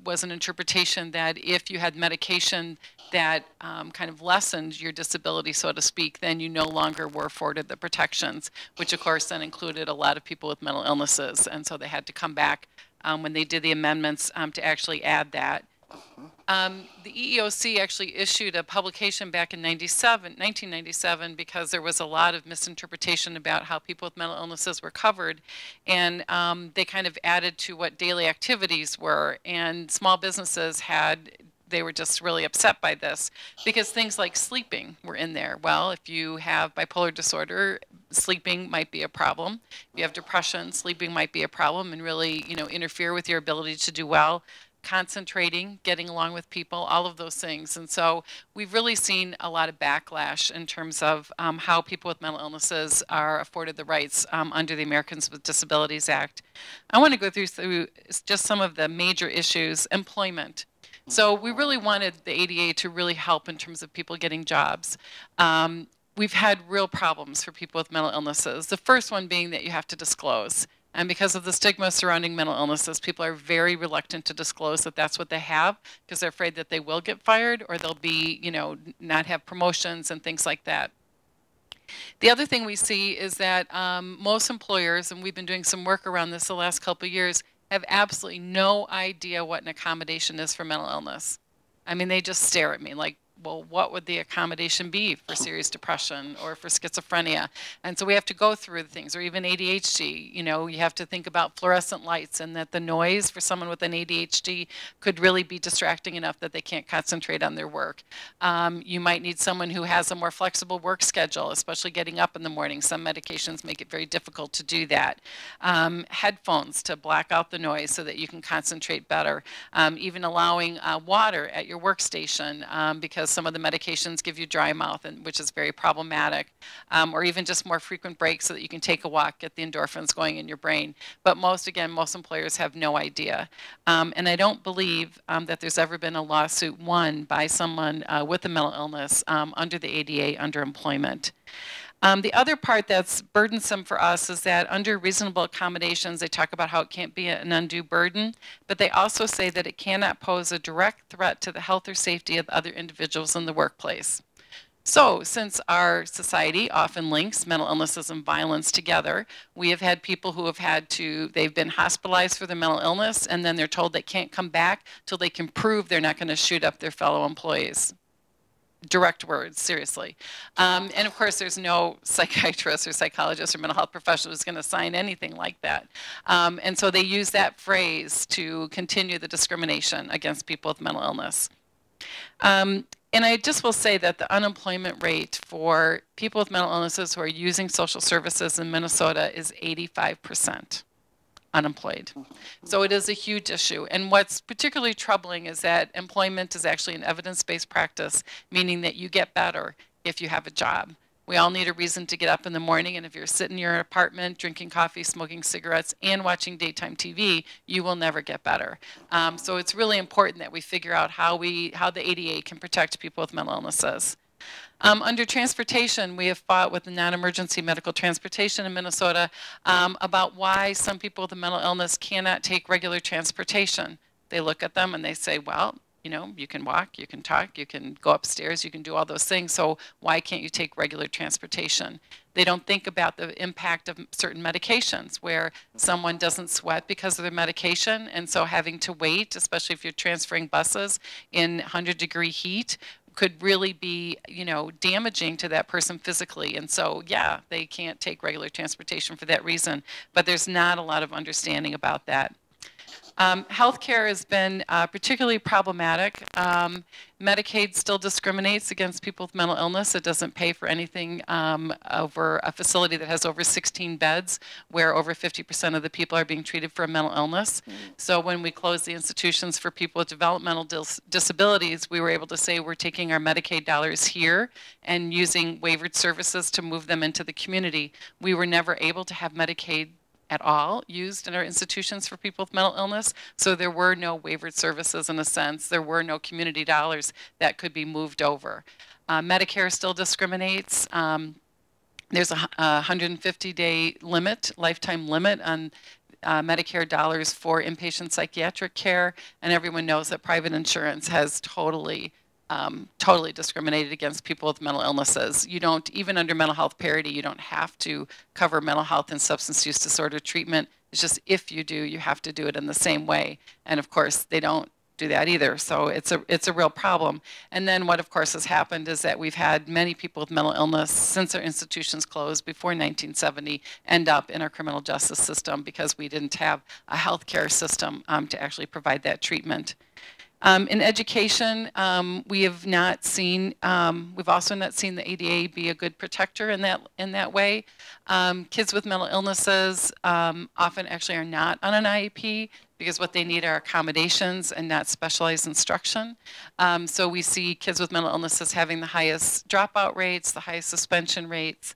was an interpretation that if you had medication that kind of lessened your disability, so to speak, then you no longer were afforded the protections, which of course then included a lot of people with mental illnesses. And so they had to come back when they did the amendments to actually add that. The EEOC actually issued a publication back in 1997, because there was a lot of misinterpretation about how people with mental illnesses were covered, and they kind of added to what daily activities were, and small businesses they were just really upset by this, because things like sleeping were in there. Well, if you have bipolar disorder, sleeping might be a problem. If you have depression, sleeping might be a problem and really, interfere with your ability to do well. Concentrating, getting along with people, all of those things. And so we've really seen a lot of backlash in terms of how people with mental illnesses are afforded the rights under the Americans with Disabilities Act. I want to go through just some of the major issues. Employment. So we really wanted the ADA to really help in terms of people getting jobs. We've had real problems for people with mental illnesses. The first one being that you have to disclose. And because of the stigma surrounding mental illnesses, people are very reluctant to disclose that that's what they have, because they're afraid that they will get fired, or they'll be, not have promotions and things like that. The other thing we see is that most employers, and we've been doing some work around this the last couple of years, have absolutely no idea what an accommodation is for mental illness. I mean, they just stare at me like, well, what would the accommodation be for serious depression or for schizophrenia? And so we have to go through the things, or even ADHD. You have to think about fluorescent lights, and that the noise for someone with an ADHD could really be distracting enough that they can't concentrate on their work. You might need someone who has a more flexible work schedule, especially getting up in the morning. Some medications make it very difficult to do that. Headphones to block out the noise so that you can concentrate better. Even allowing water at your workstation, because some of the medications give you dry mouth, which is very problematic, or even just more frequent breaks so that you can take a walk, get the endorphins going in your brain. But most employers have no idea. And I don't believe that there's ever been a lawsuit won by someone with a mental illness under the ADA underemployment. The other part that's burdensome for us is that under reasonable accommodations, they talk about how it can't be an undue burden, but they also say that it cannot pose a direct threat to the health or safety of other individuals in the workplace. So since our society often links mental illnesses and violence together, we have had people who have they've been hospitalized for their mental illness, and then they're told they can't come back till they can prove they're not going to shoot up their fellow employees. Direct words, seriously. And of course, there's no psychiatrist or psychologist or mental health professional who's going to sign anything like that. And so they use that phrase to continue the discrimination against people with mental illness. And I just will say that the unemployment rate for people with mental illnesses who are using social services in Minnesota is 85% unemployed. So it is a huge issue. And what's particularly troubling is that employment is actually an evidence-based practice, meaning that you get better if you have a job. We all need a reason to get up in the morning, and if you're sitting in your apartment drinking coffee, smoking cigarettes, and watching daytime TV, you will never get better. So it's really important that we figure out how the ADA can protect people with mental illnesses. Under transportation, we have fought with the non-emergency medical transportation in Minnesota about why some people with a mental illness cannot take regular transportation. They look at them and they say, well, you know, you can walk, you can talk, you can go upstairs, you can do all those things, so why can't you take regular transportation? They don't think about the impact of certain medications where someone doesn't sweat because of their medication, and so having to wait, especially if you're transferring buses in 100-degree heat, could really be, you know, damaging to that person physically. And so, yeah, they can't take regular transportation for that reason, but there's not a lot of understanding about that. Healthcare has been particularly problematic. Medicaid still discriminates against people with mental illness. It doesn't pay for anything over a facility that has over 16 beds, where over 50% of the people are being treated for a mental illness. So when we closed the institutions for people with developmental disabilities, we were able to say we're taking our Medicaid dollars here and using waivered services to move them into the community. We were never able to have Medicaid at all used in our institutions for people with mental illness. So there were no waivered services in a sense. There were no community dollars that could be moved over. Medicare still discriminates. There's a 150-day limit, lifetime limit on Medicare dollars for inpatient psychiatric care. And everyone knows that private insurance has totally discriminated against people with mental illnesses. You don't, even under mental health parity, you don't have to cover mental health and substance use disorder treatment. It's just if you do, you have to do it in the same way. And of course, they don't do that either. So it's a real problem. And then what of course has happened is that we've had many people with mental illness since our institutions closed before 1970 end up in our criminal justice system because we didn't have a healthcare system to actually provide that treatment. In education, we have not seen, we've also not seen the ADA be a good protector in that way. Kids with mental illnesses often actually are not on an IEP because what they need are accommodations and not specialized instruction. So we see kids with mental illnesses having the highest dropout rates, the highest suspension rates.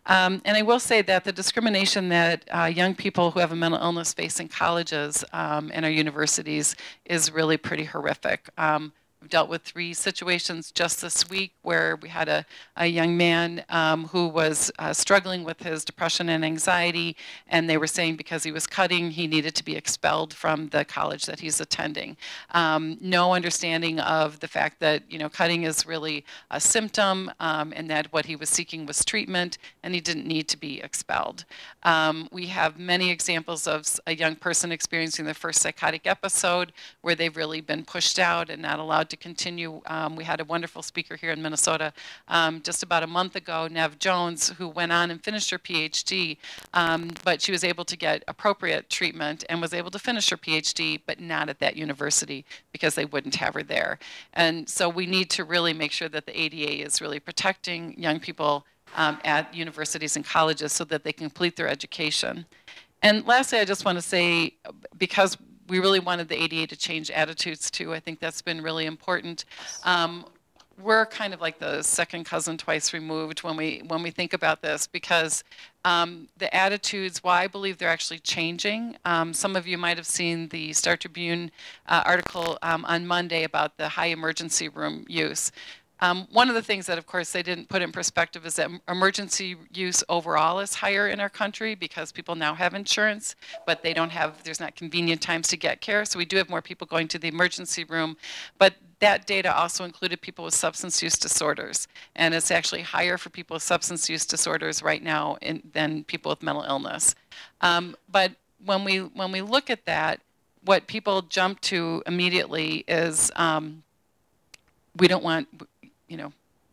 And I will say that the discrimination that young people who have a mental illness face in colleges and our universities is really pretty horrific. I've dealt with 3 situations just this week where we had a young man who was struggling with his depression and anxiety, and they were saying because he was cutting, he needed to be expelled from the college that he's attending. No understanding of the fact that, you know, cutting is really a symptom and that what he was seeking was treatment, and he didn't need to be expelled. We have many examples of a young person experiencing their first psychotic episode where they've really been pushed out and not allowed to continue. We had a wonderful speaker here in Minnesota just about a month ago, Nev Jones, who went on and finished her PhD, but she was able to get appropriate treatment and was able to finish her PhD, but not at that university because they wouldn't have her there. And so we need to really make sure that the ADA is really protecting young people at universities and colleges so that they complete their education. And lastly, I just want to say, because we really wanted the ADA to change attitudes too, I think that's been really important. We're kind of like the second cousin twice removed when we think about this, because the attitudes, well, I believe they're actually changing. Some of you might have seen the Star Tribune article on Monday about the high emergency room use. One of the things that, of course, they didn't put in perspective is that emergency use overall is higher in our country because people now have insurance, but they don't have, there's not convenient times to get care. So we do have more people going to the emergency room. But that data also included people with substance use disorders. And it's actually higher for people with substance use disorders right now than people with mental illness. But when we look at that, what people jump to immediately is we don't want, you know,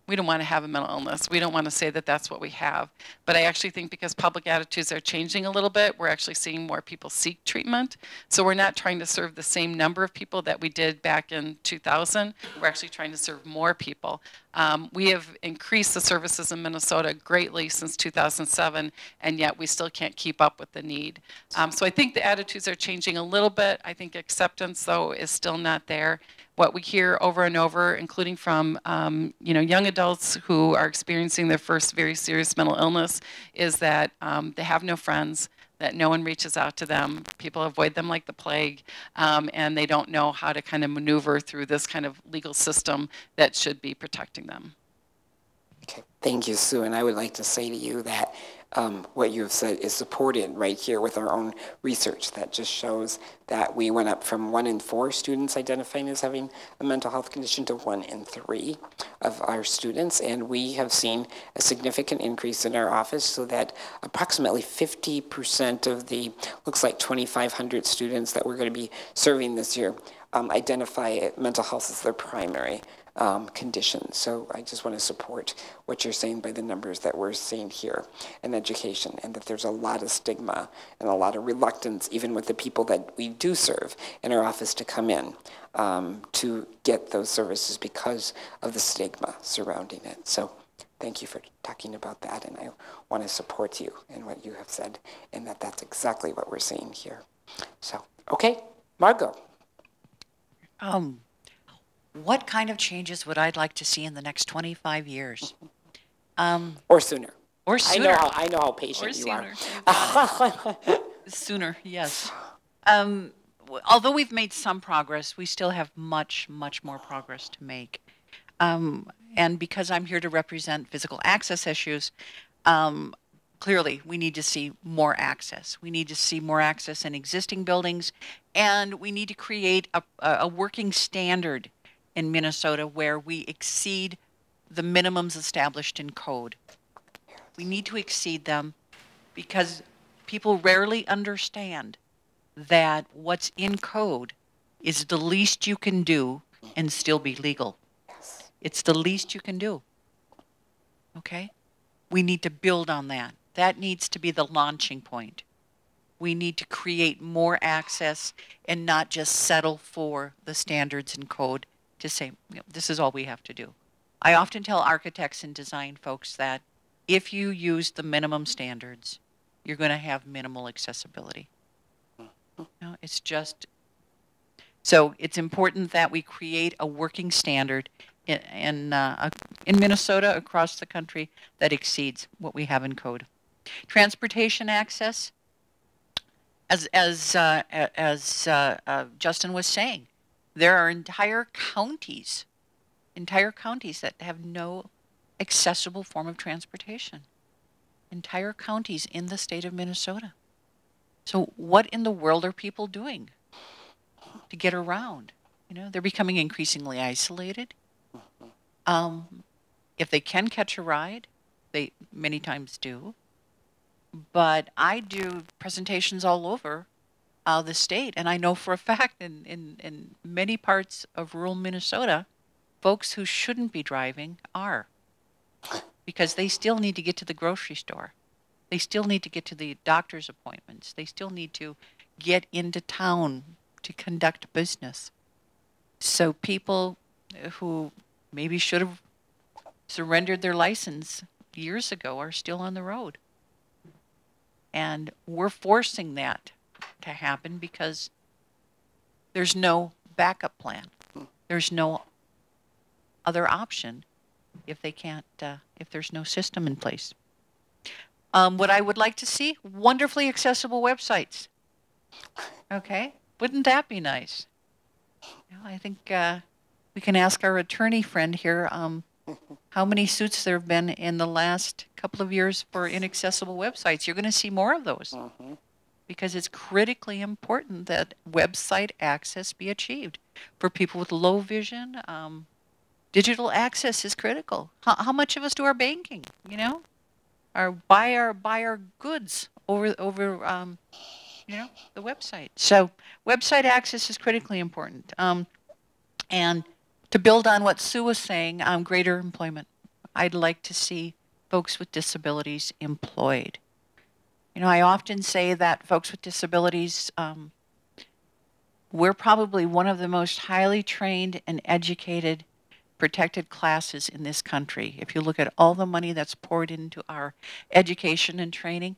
we don't want to have a mental illness. We don't want to say that that's what we have. But I actually think because public attitudes are changing a little bit, we're actually seeing more people seek treatment. So we're not trying to serve the same number of people that we did back in 2000. We're actually trying to serve more people. We have increased the services in Minnesota greatly since 2007, and yet we still can't keep up with the need. So I think the attitudes are changing a little bit. I think acceptance, though, is still not there. What we hear over and over, including from young adults who are experiencing their first very serious mental illness, is that they have no friends, that no one reaches out to them. People avoid them like the plague, and they don't know how to kind of maneuver through this kind of legal system that should be protecting them. Okay, thank you, Sue. And I would like to say to you that what you have said is supported right here with our own research that just shows that we went up from 1 in 4 students identifying as having a mental health condition to 1 in 3 of our students. And we have seen a significant increase in our office so that approximately 50% of the, looks like 2,500 students that we're going to be serving this year identify mental health as their primary condition. So I just want to support what you're saying by the numbers that we're seeing here in education, and that there's a lot of stigma and a lot of reluctance, even with the people that we do serve in our office, to come in to get those services because of the stigma surrounding it. So thank you for talking about that, and I want to support you in what you have said, and that that's exactly what we're seeing here. So, okay, Margot. What kind of changes would I like to see in the next 25 years? Or sooner. Or sooner. I know how patient you are. Sooner, yes. Although we've made some progress, we still have much, much more progress to make. And because I'm here to represent physical access issues, clearly we need to see more access. We need to see more access in existing buildings, and we need to create a working standard in Minnesota where we exceed the minimums established in code. We need to exceed them because people rarely understand that what's in code is the least you can do and still be legal. It's the least you can do. Okay? We need to build on that. That needs to be the launching point. We need to create more access and not just settle for the standards and code to say, this is all we have to do. I often tell architects and design folks that if you use the minimum standards, you're going to have minimal accessibility. It's just, so it's important that we create a working standard in Minnesota, across the country, that exceeds what we have in code. Transportation access, as Justin was saying, there are entire counties that have no accessible form of transportation. Entire counties in the state of Minnesota. So what in the world are people doing to get around? They're becoming increasingly isolated. If they can catch a ride, they many times do. But I do presentations all over the state, and I know for a fact in many parts of rural Minnesota, folks who shouldn't be driving are, because they still need to get to the grocery store. They still need to get to the doctor's appointments. They still need to get into town to conduct business. So people who maybe should have surrendered their license years ago are still on the road. And we're forcing that to happen because there's no backup plan. There's no other option if they can't, if there's no system in place. What I would like to see, wonderfully accessible websites. Okay, wouldn't that be nice? I think we can ask our attorney friend here how many suits there have been in the last couple of years for inaccessible websites. You're going to see more of those because it's critically important that website access be achieved. For people with low vision, digital access is critical. How much of us do our banking, or buy our goods over the website? So website access is critically important. And to build on what Sue was saying, greater employment. I'd like to see folks with disabilities employed. You know, I often say that folks with disabilities, we're probably one of the most highly trained and educated protected classes in this country. If you look at all the money that's poured into our education and training,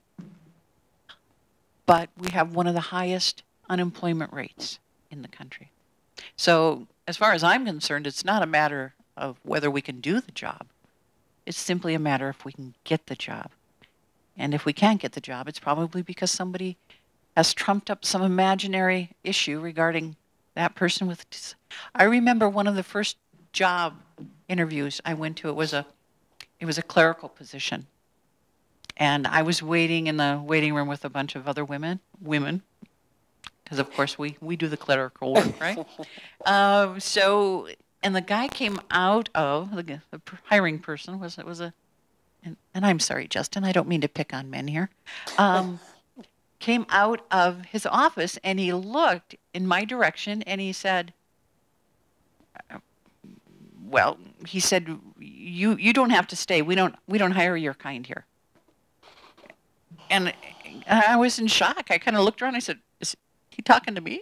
but we have one of the highest unemployment rates in the country. So as far as I'm concerned, it's not a matter of whether we can do the job. It's simply a matter if we can get the job. And if we can't get the job, it's probably because somebody has trumped up some imaginary issue regarding that person with I remember one of the first job interviews I went to, it was a clerical position. And I was waiting in the waiting room with a bunch of other women, because of course we do the clerical work, right? And the guy came out of, the hiring person was and I'm sorry, Justin, I don't mean to pick on men here, came out of his office and he looked in my direction and he said, well, he said, you don't have to stay. We don't hire your kind here. And I was in shock. I kind of looked around. I said, is he talking to me?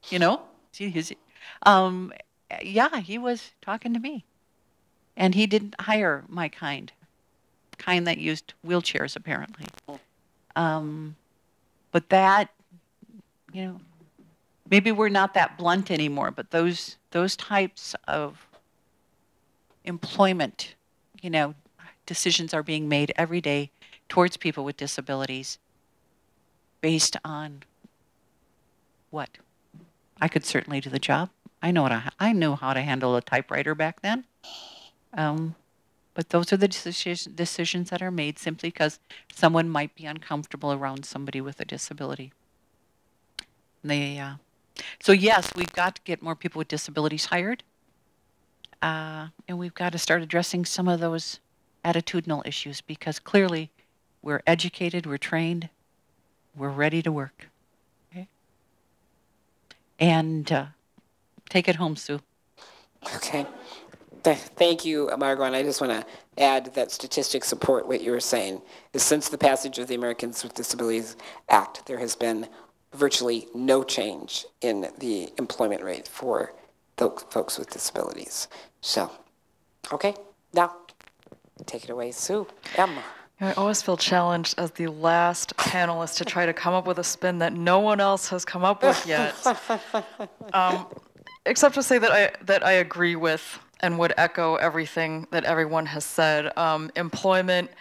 You know? Yeah, he was talking to me. And he didn't hire my kind that used wheelchairs, apparently. But that, you know, maybe we're not that blunt anymore, but those types of employment, you know, decisions are being made every day towards people with disabilities based on what? I could certainly do the job. I know how to handle a typewriter back then. But those are the decisions that are made simply because someone might be uncomfortable around somebody with a disability. So yes, we've got to get more people with disabilities hired. And we've got to start addressing some of those attitudinal issues because clearly we're educated, we're trained, we're ready to work. Okay? And take it home, Sue. Okay. Thank you, Margot. And I just want to add that statistics support what you were saying. Is since the passage of the Americans with Disabilities Act, there has been virtually no change in the employment rate for folks with disabilities. So, okay, now take it away, Sue. Emma. I always feel challenged as the last panelist to try to come up with a spin that no one else has come up with yet. Except to say that I agree with and would echo everything that everyone has said. Employment,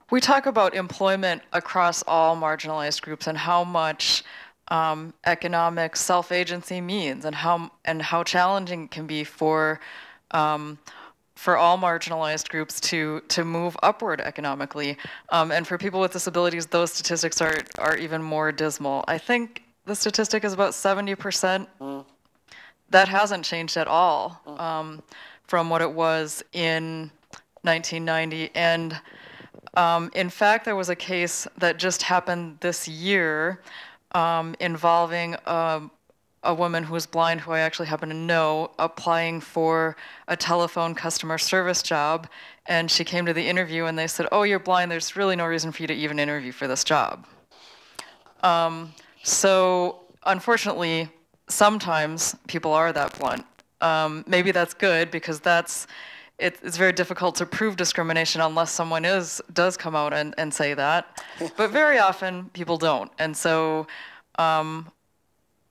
we talk about employment across all marginalized groups and how much economic self-agency means and how challenging it can be for all marginalized groups to move upward economically. And for people with disabilities, those statistics are even more dismal. I think the statistic is about 70%. That hasn't changed at all from what it was in 1990. And in fact, there was a case that just happened this year involving a woman who was blind, who I actually happen to know, applying for a telephone customer service job. And she came to the interview and they said, oh, you're blind, there's really no reason for you to even interview for this job. So unfortunately, sometimes people are that blunt. Maybe that's good because it's very difficult to prove discrimination unless someone does come out and say that. But very often people don't. And so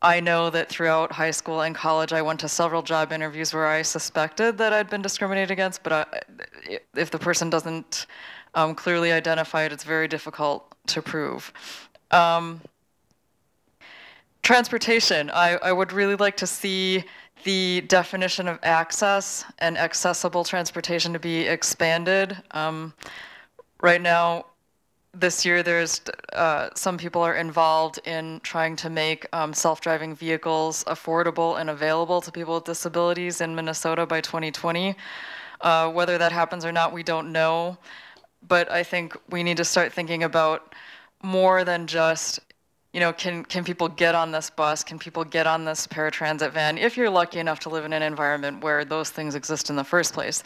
I know that throughout high school and college, I went to several job interviews where I suspected that I'd been discriminated against, but if the person doesn't clearly identify it, it's very difficult to prove. Transportation, I would really like to see the definition of access and accessible transportation to be expanded. Right now, this year, there's some people are involved in trying to make self-driving vehicles affordable and available to people with disabilities in Minnesota by 2020. Whether that happens or not, we don't know. But I think we need to start thinking about more than just you know, can people get on this bus? Can people get on this paratransit van if you're lucky enough to live in an environment where those things exist in the first place?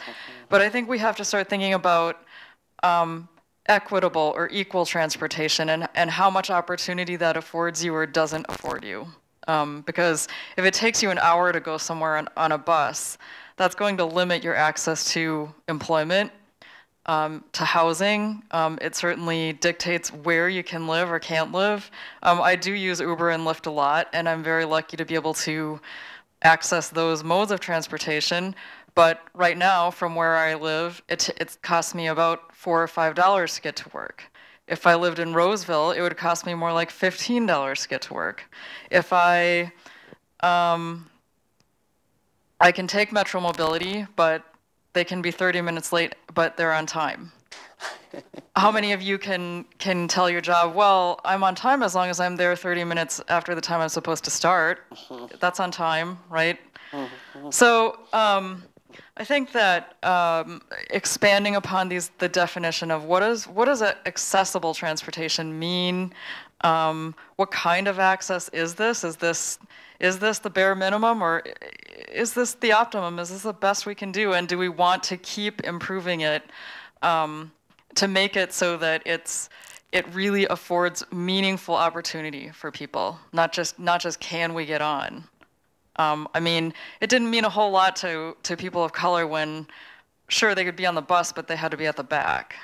But I think we have to start thinking about equitable or equal transportation and how much opportunity that affords you or doesn't afford you. Because if it takes you an hour to go somewhere on a bus, that's going to limit your access to employment, to housing. It certainly dictates where you can live or can't live. I do use Uber and Lyft a lot, and I'm very lucky to be able to access those modes of transportation. But right now, from where I live, it costs me about $4 or $5 to get to work. If I lived in Roseville, it would cost me more like $15 to get to work. If I can take Metro Mobility, but they can be 30 minutes late, but they're on time. How many of you can tell your job, well, I'm on time as long as I'm there 30 minutes after the time I'm supposed to start? That's on time, right? So I think that expanding upon the definition of what does accessible transportation mean? What kind of access is this? Is this the bare minimum, or is this the optimum? Is this the best we can do? And do we want to keep improving it to make it so that it really affords meaningful opportunity for people, not just can we get on? I mean, it didn't mean a whole lot to people of color when, sure, they could be on the bus, but they had to be at the back.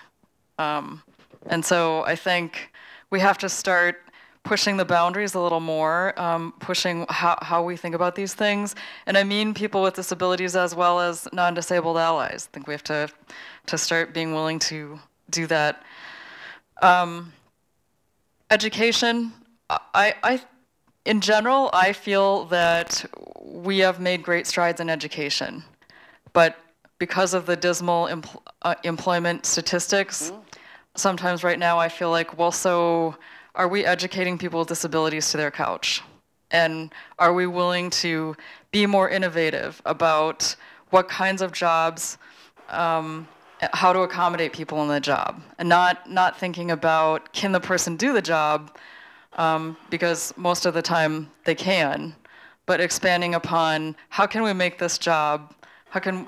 And so I think we have to start pushing the boundaries a little more, pushing how we think about these things. And I mean people with disabilities as well as non-disabled allies. I think we have to start being willing to do that. Education, in general, I feel that we have made great strides in education. But because of the dismal employment statistics, sometimes right now I feel like, well, so are we educating people with disabilities to their couch? And are we willing to be more innovative about what kinds of jobs, how to accommodate people in the job? And not thinking about, can the person do the job? Because most of the time they can, but expanding upon how can we make this job, how can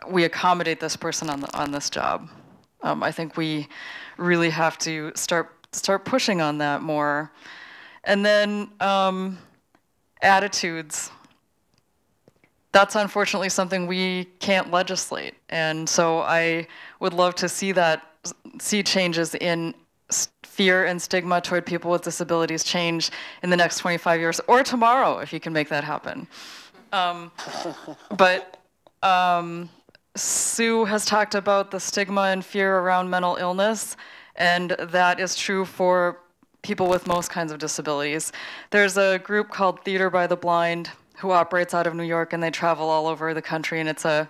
we accommodate this person on this job? I think we really have to start pushing on that more. And then attitudes. That's unfortunately something we can't legislate. And so I would love to see changes in fear and stigma toward people with disabilities change in the next 25 years, or tomorrow, if you can make that happen. But Sue has talked about the stigma and fear around mental illness, and that is true for people with most kinds of disabilities. There's a group called Theater by the Blind who operates out of New York, and they travel all over the country, and it's a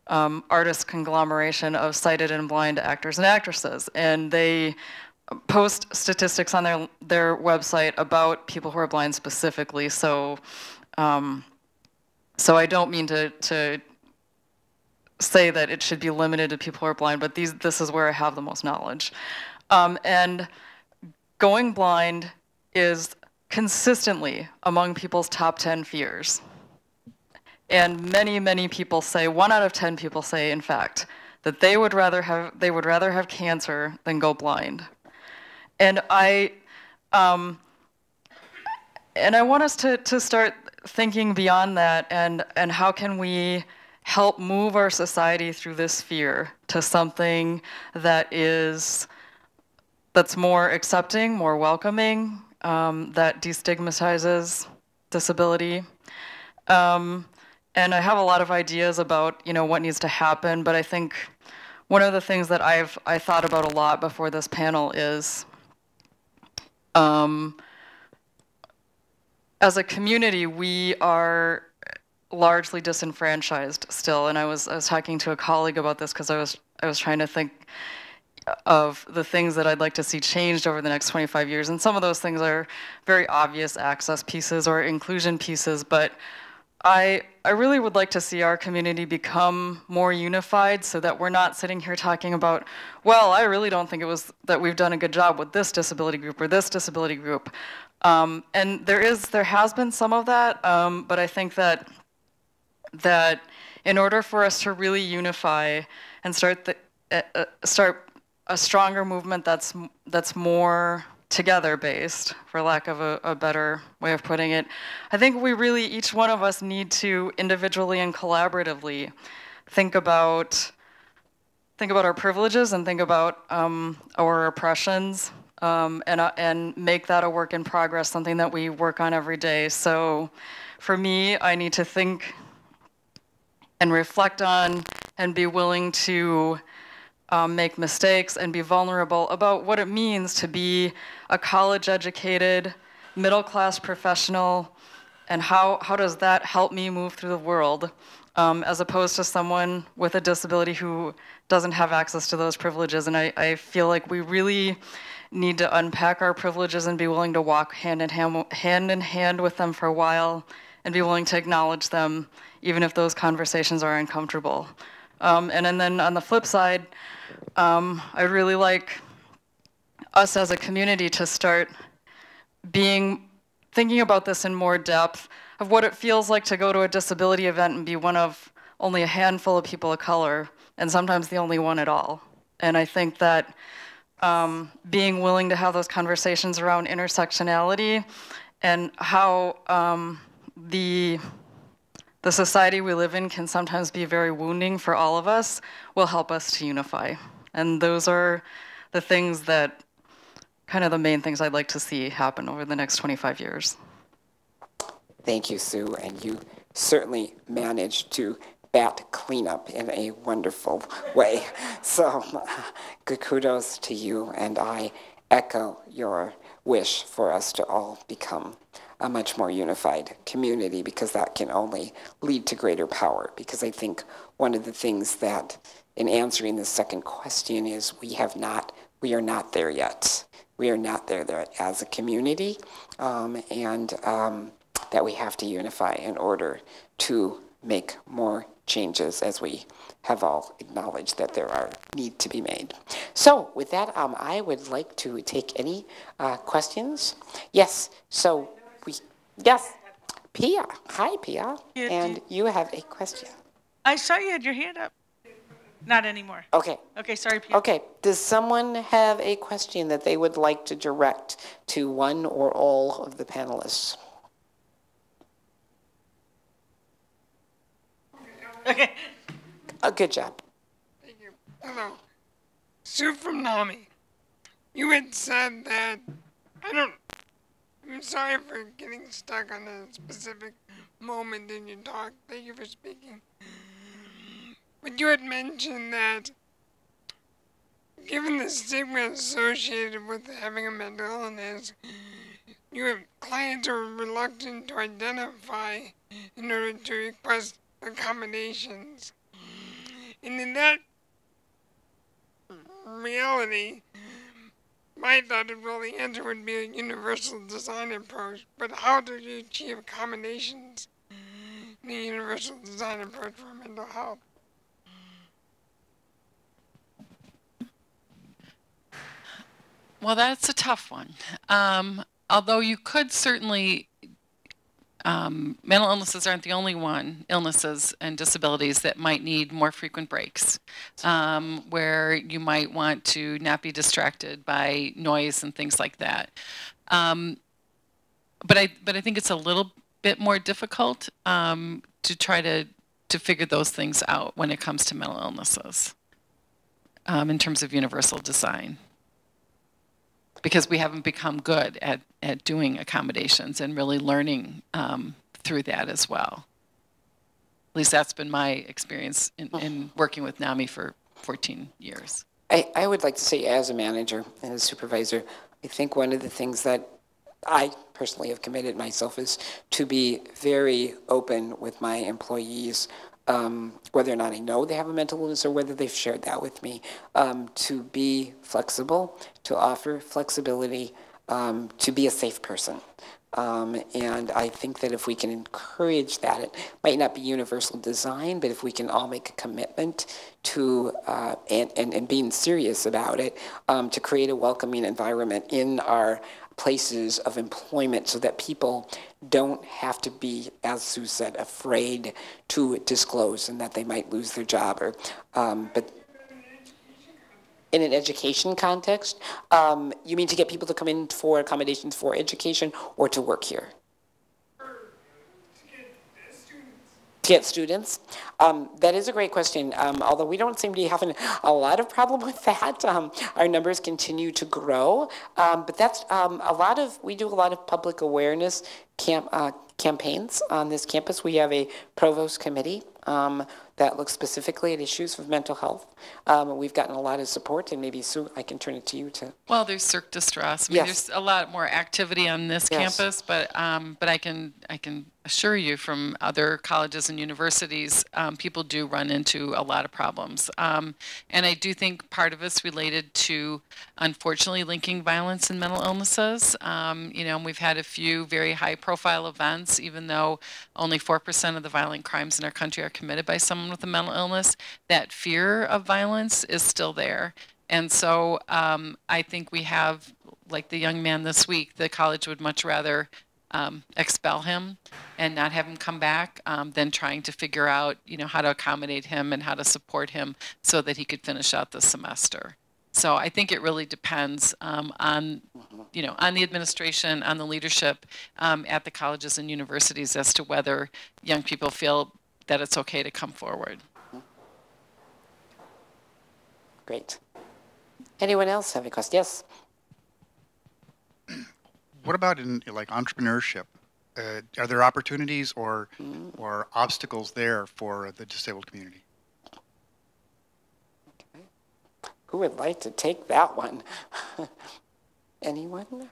artist conglomeration of sighted and blind actors and actresses. And they post statistics on their website about people who are blind specifically. So I don't mean to say that it should be limited to people who are blind, but this is where I have the most knowledge. And going blind is consistently among people's top 10 fears. And many, many people say, 1 out of 10 people say, in fact, that they would rather have cancer than go blind. And I want us to start thinking beyond that, and how can we help move our society through this fear to something that's more accepting, more welcoming, that destigmatizes disability. And I have a lot of ideas about what needs to happen, but I think one of the things that I thought about a lot before this panel is, as a community, we are largely disenfranchised still. And I was talking to a colleague about this because I was trying to think of the things that I'd like to see changed over the next 25 years. And some of those things are very obvious access pieces or inclusion pieces, but I really would like to see our community become more unified so that we're not sitting here talking about, well, I really don't think it was that we've done a good job with this disability group or this disability group. And there has been some of that, but I think that in order for us to really unify and start a stronger movement that's more together based, for lack of a better way of putting it, I think we really, each one of us, need to individually and collaboratively think about our privileges and think about our oppressions, and make that a work in progress, something that we work on every day. So for me, I need to think and reflect on and be willing to make mistakes and be vulnerable about what it means to be a college-educated, middle-class professional, and how does that help me move through the world, as opposed to someone with a disability who doesn't have access to those privileges. And I feel like we really need to unpack our privileges and be willing to walk hand in hand with them for a while, and be willing to acknowledge them, even if those conversations are uncomfortable. And then on the flip side, I'd really like us as a community to start thinking about this in more depth, of what it feels like to go to a disability event and be one of only a handful of people of color, and sometimes the only one at all. And I think that being willing to have those conversations around intersectionality and how the society we live in can sometimes be very wounding for all of us will help us to unify. And those are the things that, kind of the main things I'd like to see happen over the next 25 years. Thank you, Sue, and you certainly managed to bat cleanup in a wonderful way. So good kudos to you, and I echo your wish for us to all become a much more unified community, because that can only lead to greater power. Because I think one of the things that, in answering the second question, is we are not there yet. We are not there as a community, and that we have to unify in order to make more changes, as we have all acknowledged that there need to be made. So with that, I would like to take any questions. Yes, so yes, Pia. Hi, Pia. Yeah, and you have a question. I saw you had your hand up. Not anymore. Okay. Okay, sorry, Pia. Okay, does someone have a question that they would like to direct to one or all of the panelists? Okay. Good job. Thank you. Hello. Sue from NAMI. You had said that, I'm sorry for getting stuck on a specific moment in your talk. Thank you for speaking. But you had mentioned that, given the stigma associated with having a mental illness, your clients are reluctant to identify in order to request accommodations. And in that reality, my thought of the answer would be a universal design approach. But how do you achieve accommodations in a universal design approach for mental health? Well, that's a tough one. Although you could certainly, mental illnesses aren't the only illnesses and disabilities that might need more frequent breaks, where you might want to not be distracted by noise and things like that. But I think it's a little bit more difficult to try to figure those things out when it comes to mental illnesses in terms of universal design. Because we haven't become good at doing accommodations and really learning through that as well. At least that's been my experience in working with NAMI for 14 years. I would like to say, as a manager and a supervisor, I think one of the things that I personally have committed myself is to be very open with my employees, whether or not I know they have a mental illness or whether they've shared that with me, to be flexible, to offer flexibility, to be a safe person. And I think that if we can encourage that, it might not be universal design, but if we can all make a commitment to, and being serious about it, to create a welcoming environment in our places of employment so that people don't have to be, as Sue said, afraid to disclose and that they might lose their job. Or, but in an education context, you mean to get people to come in for accommodations for education or to work here? To get students? That is a great question, although we don't seem to be having a lot of problem with that. Our numbers continue to grow, but that's we do a lot of public awareness campaigns on this campus. We have a provost committee that looks specifically at issues of mental health. We've gotten a lot of support, and maybe, Sue, I can turn it to you to... Well, there's Cirque de Stress. I mean, there's a lot more activity on this campus, but I can assure you from other colleges and universities, people do run into a lot of problems. And I do think part of it's related to, unfortunately, linking violence and mental illnesses. You know, we've had a few very high-profile events, even though only 4% of the violent crimes in our country are committed by someone with a mental illness. That fear of violence is still there. And so I think we have, like the young man this week, the college would much rather expel him and not have him come back than trying to figure out, you know, how to accommodate him and how to support him so that he could finish out the semester. So I think it really depends on, you know, on the administration, on the leadership at the colleges and universities as to whether young people feel that it's okay to come forward. Great. Anyone else have a question? Yes. What about in like entrepreneurship? Are there opportunities or obstacles there for the disabled community? Okay. Who would like to take that one? Anyone?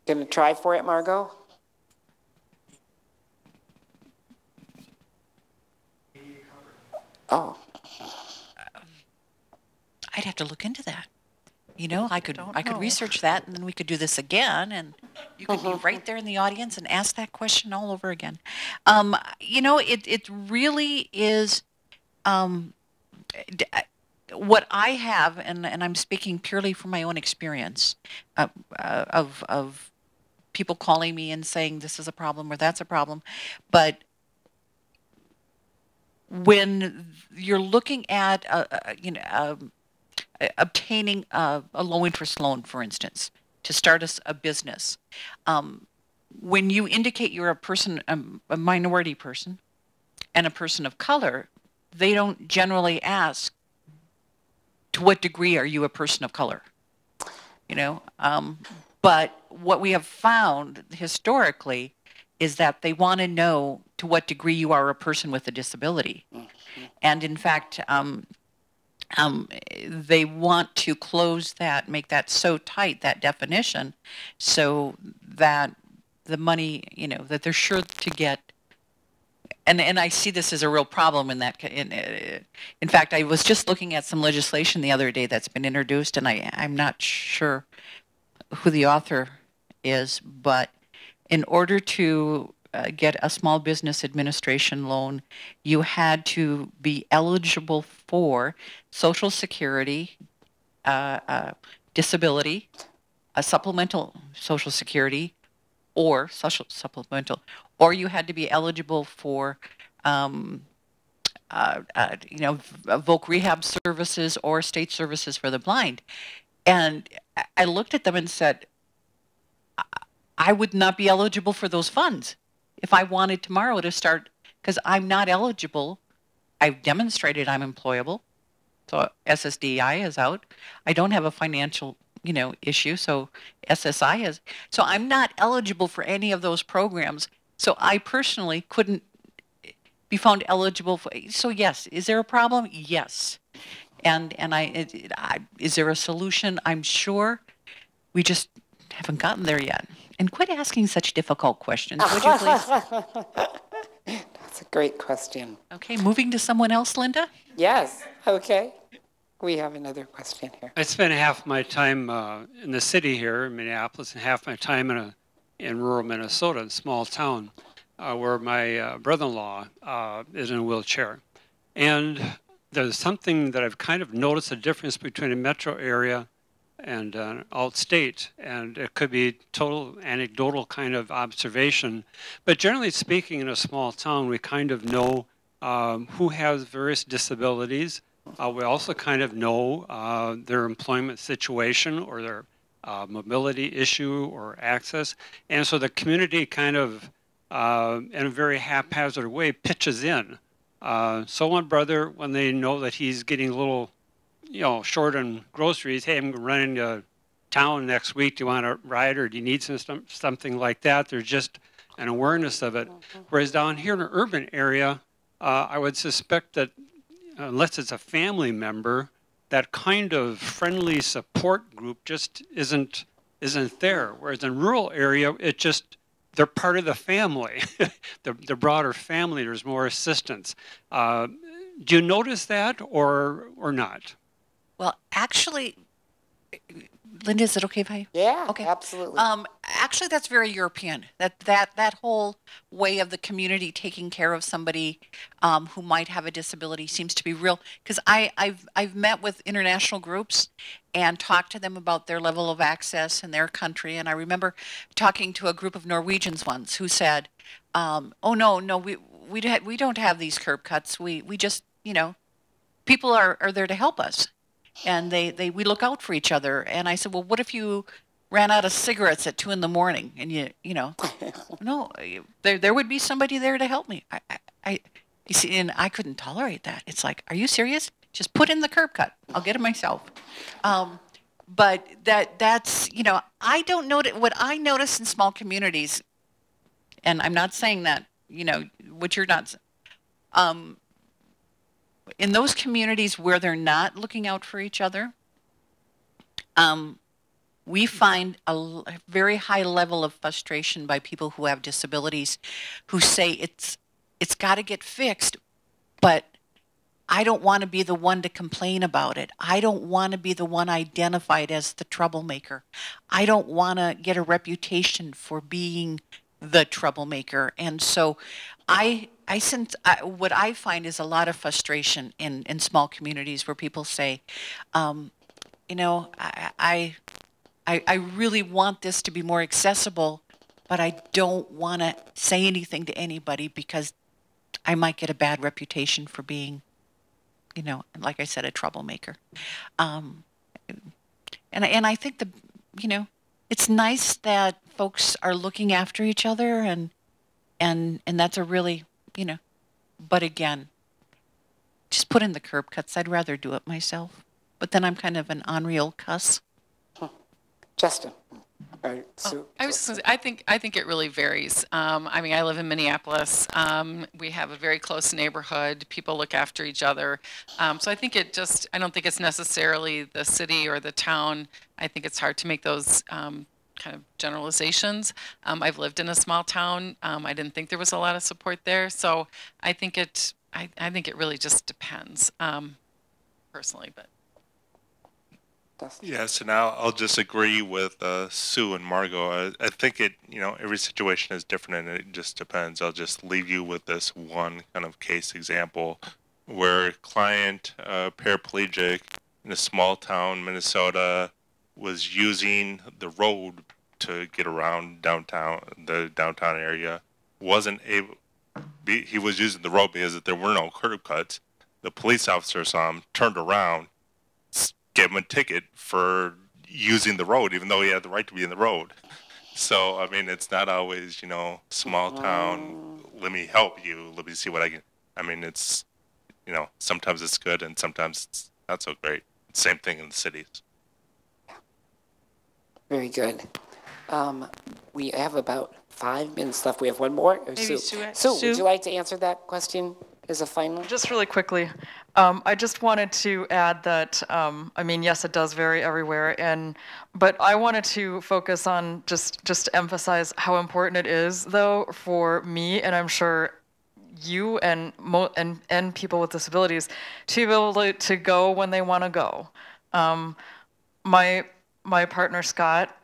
Gonna try for it, Margot? Oh. I'd have to look into that. You know, I could research that, and then we could do this again, and you could be right there in the audience and ask that question all over again. You know, it really is what I have, and I'm speaking purely from my own experience of people calling me and saying this is a problem or that's a problem, but when you're looking at you know, obtaining a low-interest loan, for instance, to start a business, when you indicate you're a person, a minority person, and a person of color, they don't generally ask, to what degree are you a person of color? You know, but what we have found historically is that they want to know to what degree you are a person with a disability. And in fact, they want to close that, make that so tight, that definition, so that the money, you know, that they're sure to get. And I see this as a real problem in that. In fact, I was just looking at some legislation the other day that's been introduced, and I'm not sure who the author is, but in order to get a small business administration loan, you had to be eligible for Social Security, disability, a supplemental Social Security, or social supplemental, or you had to be eligible for, you know, voc rehab services or state services for the blind. And I looked at them and said, I would not be eligible for those funds if I wanted tomorrow to start, because I'm not eligible. I've demonstrated I'm employable, so SSDI is out. I don't have a financial, you know, issue, so SSI is. So I'm not eligible for any of those programs. So I personally couldn't be found eligible for. So yes, is there a problem? Yes, and is there a solution? I'm sure. We just haven't gotten there yet. And quit asking such difficult questions, would you please? That's a great question. Okay, moving to someone else, Linda? Yes, okay. We have another question here. I spent half my time in the city here in Minneapolis and half my time in rural Minnesota, a small town, where my brother-in-law is in a wheelchair. And there's something that I've kind of noticed a difference between a metro area and outstate, and it could be total anecdotal kind of observation. But generally speaking, in a small town, we kind of know who has various disabilities. We also kind of know their employment situation or their mobility issue or access. And so the community kind of, in a very haphazard way, pitches in. So my brother, when they know that he's getting a little, short on groceries, hey, I'm running to town next week. Do you want a ride or do you need something like that? There's just an awareness of it. Whereas down here in an urban area, I would suspect that unless it's a family member, that kind of friendly support group just isn't there. Whereas in rural area, they're part of the family, the broader family. There's more assistance. Do you notice that or not? Well, actually, Linda, is it okay if I? Yeah, okay. Absolutely. Actually, that's very European. That whole way of the community taking care of somebody who might have a disability seems to be real. Because I've met with international groups and talked to them about their level of access in their country. And I remember talking to a group of Norwegians once who said, "Oh no, we don't have these curb cuts. We just people are there to help us." And we look out for each other. And I said, well, what if you ran out of cigarettes at 2 a.m. and no, there would be somebody there to help me. You see, and I couldn't tolerate that. It's like, are you serious? Just put in the curb cut. I'll get it myself. But that's I don't know what I notice in small communities, and I'm not saying that what you're not. In those communities where they're not looking out for each other, we find a very high level of frustration by people who have disabilities who say it's got to get fixed, but I don't want to be the one to complain about it. I don't want to be the one identified as the troublemaker. I don't want to get a reputation for being the troublemaker. And so what I find is a lot of frustration in small communities where people say, I really want this to be more accessible, but I don't want to say anything to anybody because I might get a bad reputation for being, like I said, a troublemaker. And I think it's nice that folks are looking after each other and that's a really, but again, just put in the curb cuts. I'd rather do it myself. But then I'm kind of an unreal cuss. Justin. Sue. I was just gonna say, I think it really varies. I live in Minneapolis. We have a very close neighborhood. People look after each other. So I think I don't think it's necessarily the city or the town. I think it's hard to make those kind of generalizations. I've lived in a small town. I didn't think there was a lot of support there. So I think it really just depends, personally, but. Yeah, so now I'll just agree with Sue and Margot. I think every situation is different and it just depends. I'll just leave you with this one kind of case example where a client, paraplegic in a small town, Minnesota, was using the road to get around the downtown area. He was using the road because there were no curb cuts. The police officer saw him, turned around, gave him a ticket for using the road, even though he had the right to be in the road. So, it's not always, small town, let me help you, let me see what I can. It's, sometimes it's good and sometimes it's not so great. Same thing in the cities. Very good. We have about 5 minutes left. We have one more. Maybe Sue, would you like to answer that question as a final? Just really quickly, I just wanted to add that, yes, it does vary everywhere, but I wanted to focus on just to emphasize how important it is, though, for me, and I'm sure you and people with disabilities to be able to go when they want to go. My partner Scott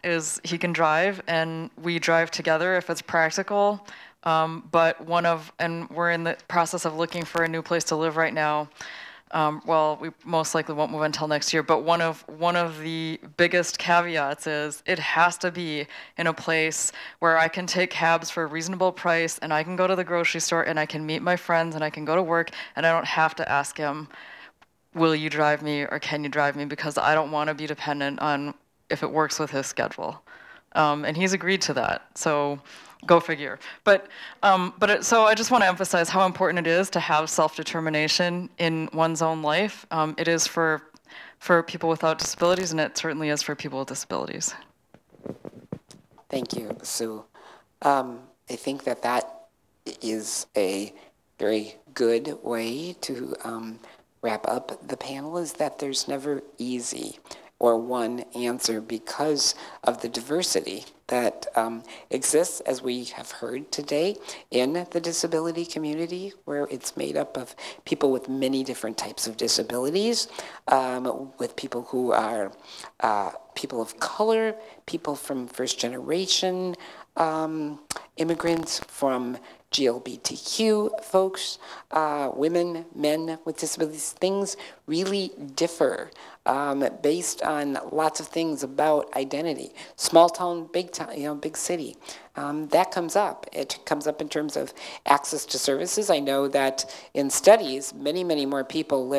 he can drive, and we drive together if it's practical. But we're in the process of looking for a new place to live right now. Well, we most likely won't move until next year, but one of the biggest caveats is it has to be in a place where I can take cabs for a reasonable price, and I can go to the grocery store, and I can meet my friends, and I can go to work, and I don't have to ask him, will you drive me or can you drive me, because I don't want to be dependent on if it works with his schedule. And he's agreed to that, so go figure. So I just want to emphasize how important it is to have self-determination in one's own life. It is for people without disabilities, and it certainly is for people with disabilities. Thank you, Sue. I think that is a very good way to wrap up the panel, is that there's never easy or one answer because of the diversity that exists, as we have heard today, in the disability community, where it's made up of people with many different types of disabilities, with people who are people of color, people from first generation immigrants, from GLBTQ folks, women, men with disabilities. Things really differ based on lots of things about identity. Small town, big city. That comes up. It comes up in terms of access to services. I know that in studies, many, many more people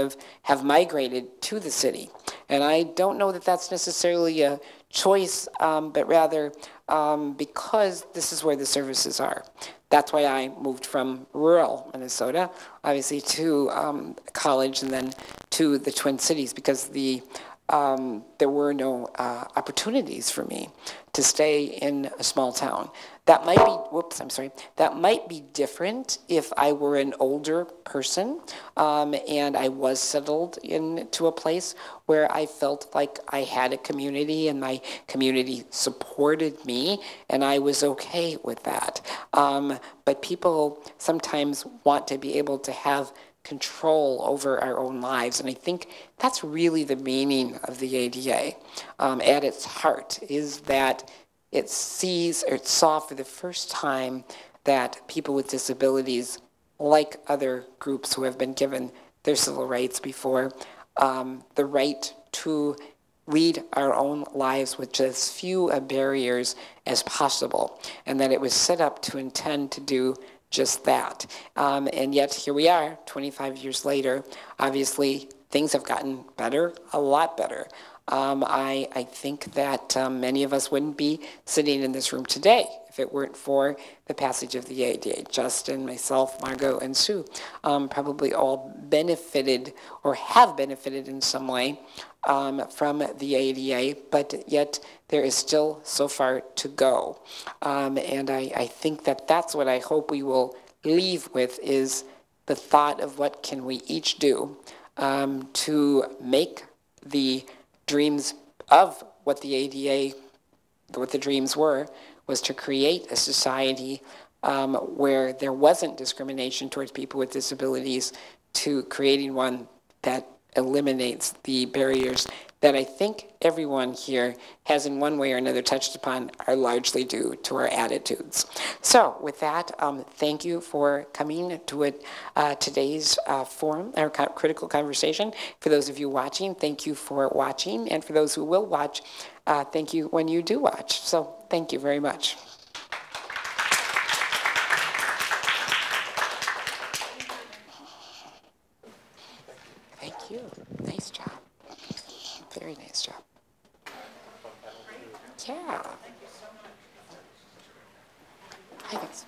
have migrated to the city. And I don't know that that's necessarily a choice, but rather because this is where the services are. That's why I moved from rural Minnesota, obviously, to college and then to the Twin Cities, because there were no opportunities for me to stay in a small town. That might be, that might be different if I were an older person and I was settled into a place where I felt like I had a community and my community supported me and I was okay with that. But people sometimes want to be able to have control over our own lives. And I think that's really the meaning of the ADA at its heart, is that it saw for the first time that people with disabilities, like other groups who have been given their civil rights before, the right to lead our own lives with as few barriers as possible, and that it was set up to intend to do just that. And yet here we are, 25 years later. Obviously, things have gotten better, a lot better. I think that many of us wouldn't be sitting in this room today if it weren't for the passage of the ADA. Justin, myself, Margot, and Sue probably all benefited or have benefited in some way from the ADA, but yet there is still so far to go. And I think that that's what I hope we will leave with, is the thought of what can we each do to make the dreams of what the ADA, what the dreams were, was to create a society where there wasn't discrimination towards people with disabilities, to creating one that eliminates the barriers that I think everyone here has in one way or another touched upon, are largely due to our attitudes. So with that, thank you for coming to today's forum, our critical conversation. For those of you watching, thank you for watching. And for those who will watch, thank you when you do watch. So thank you very much. Thank you. Nice job. Very nice job. Yeah. I think so.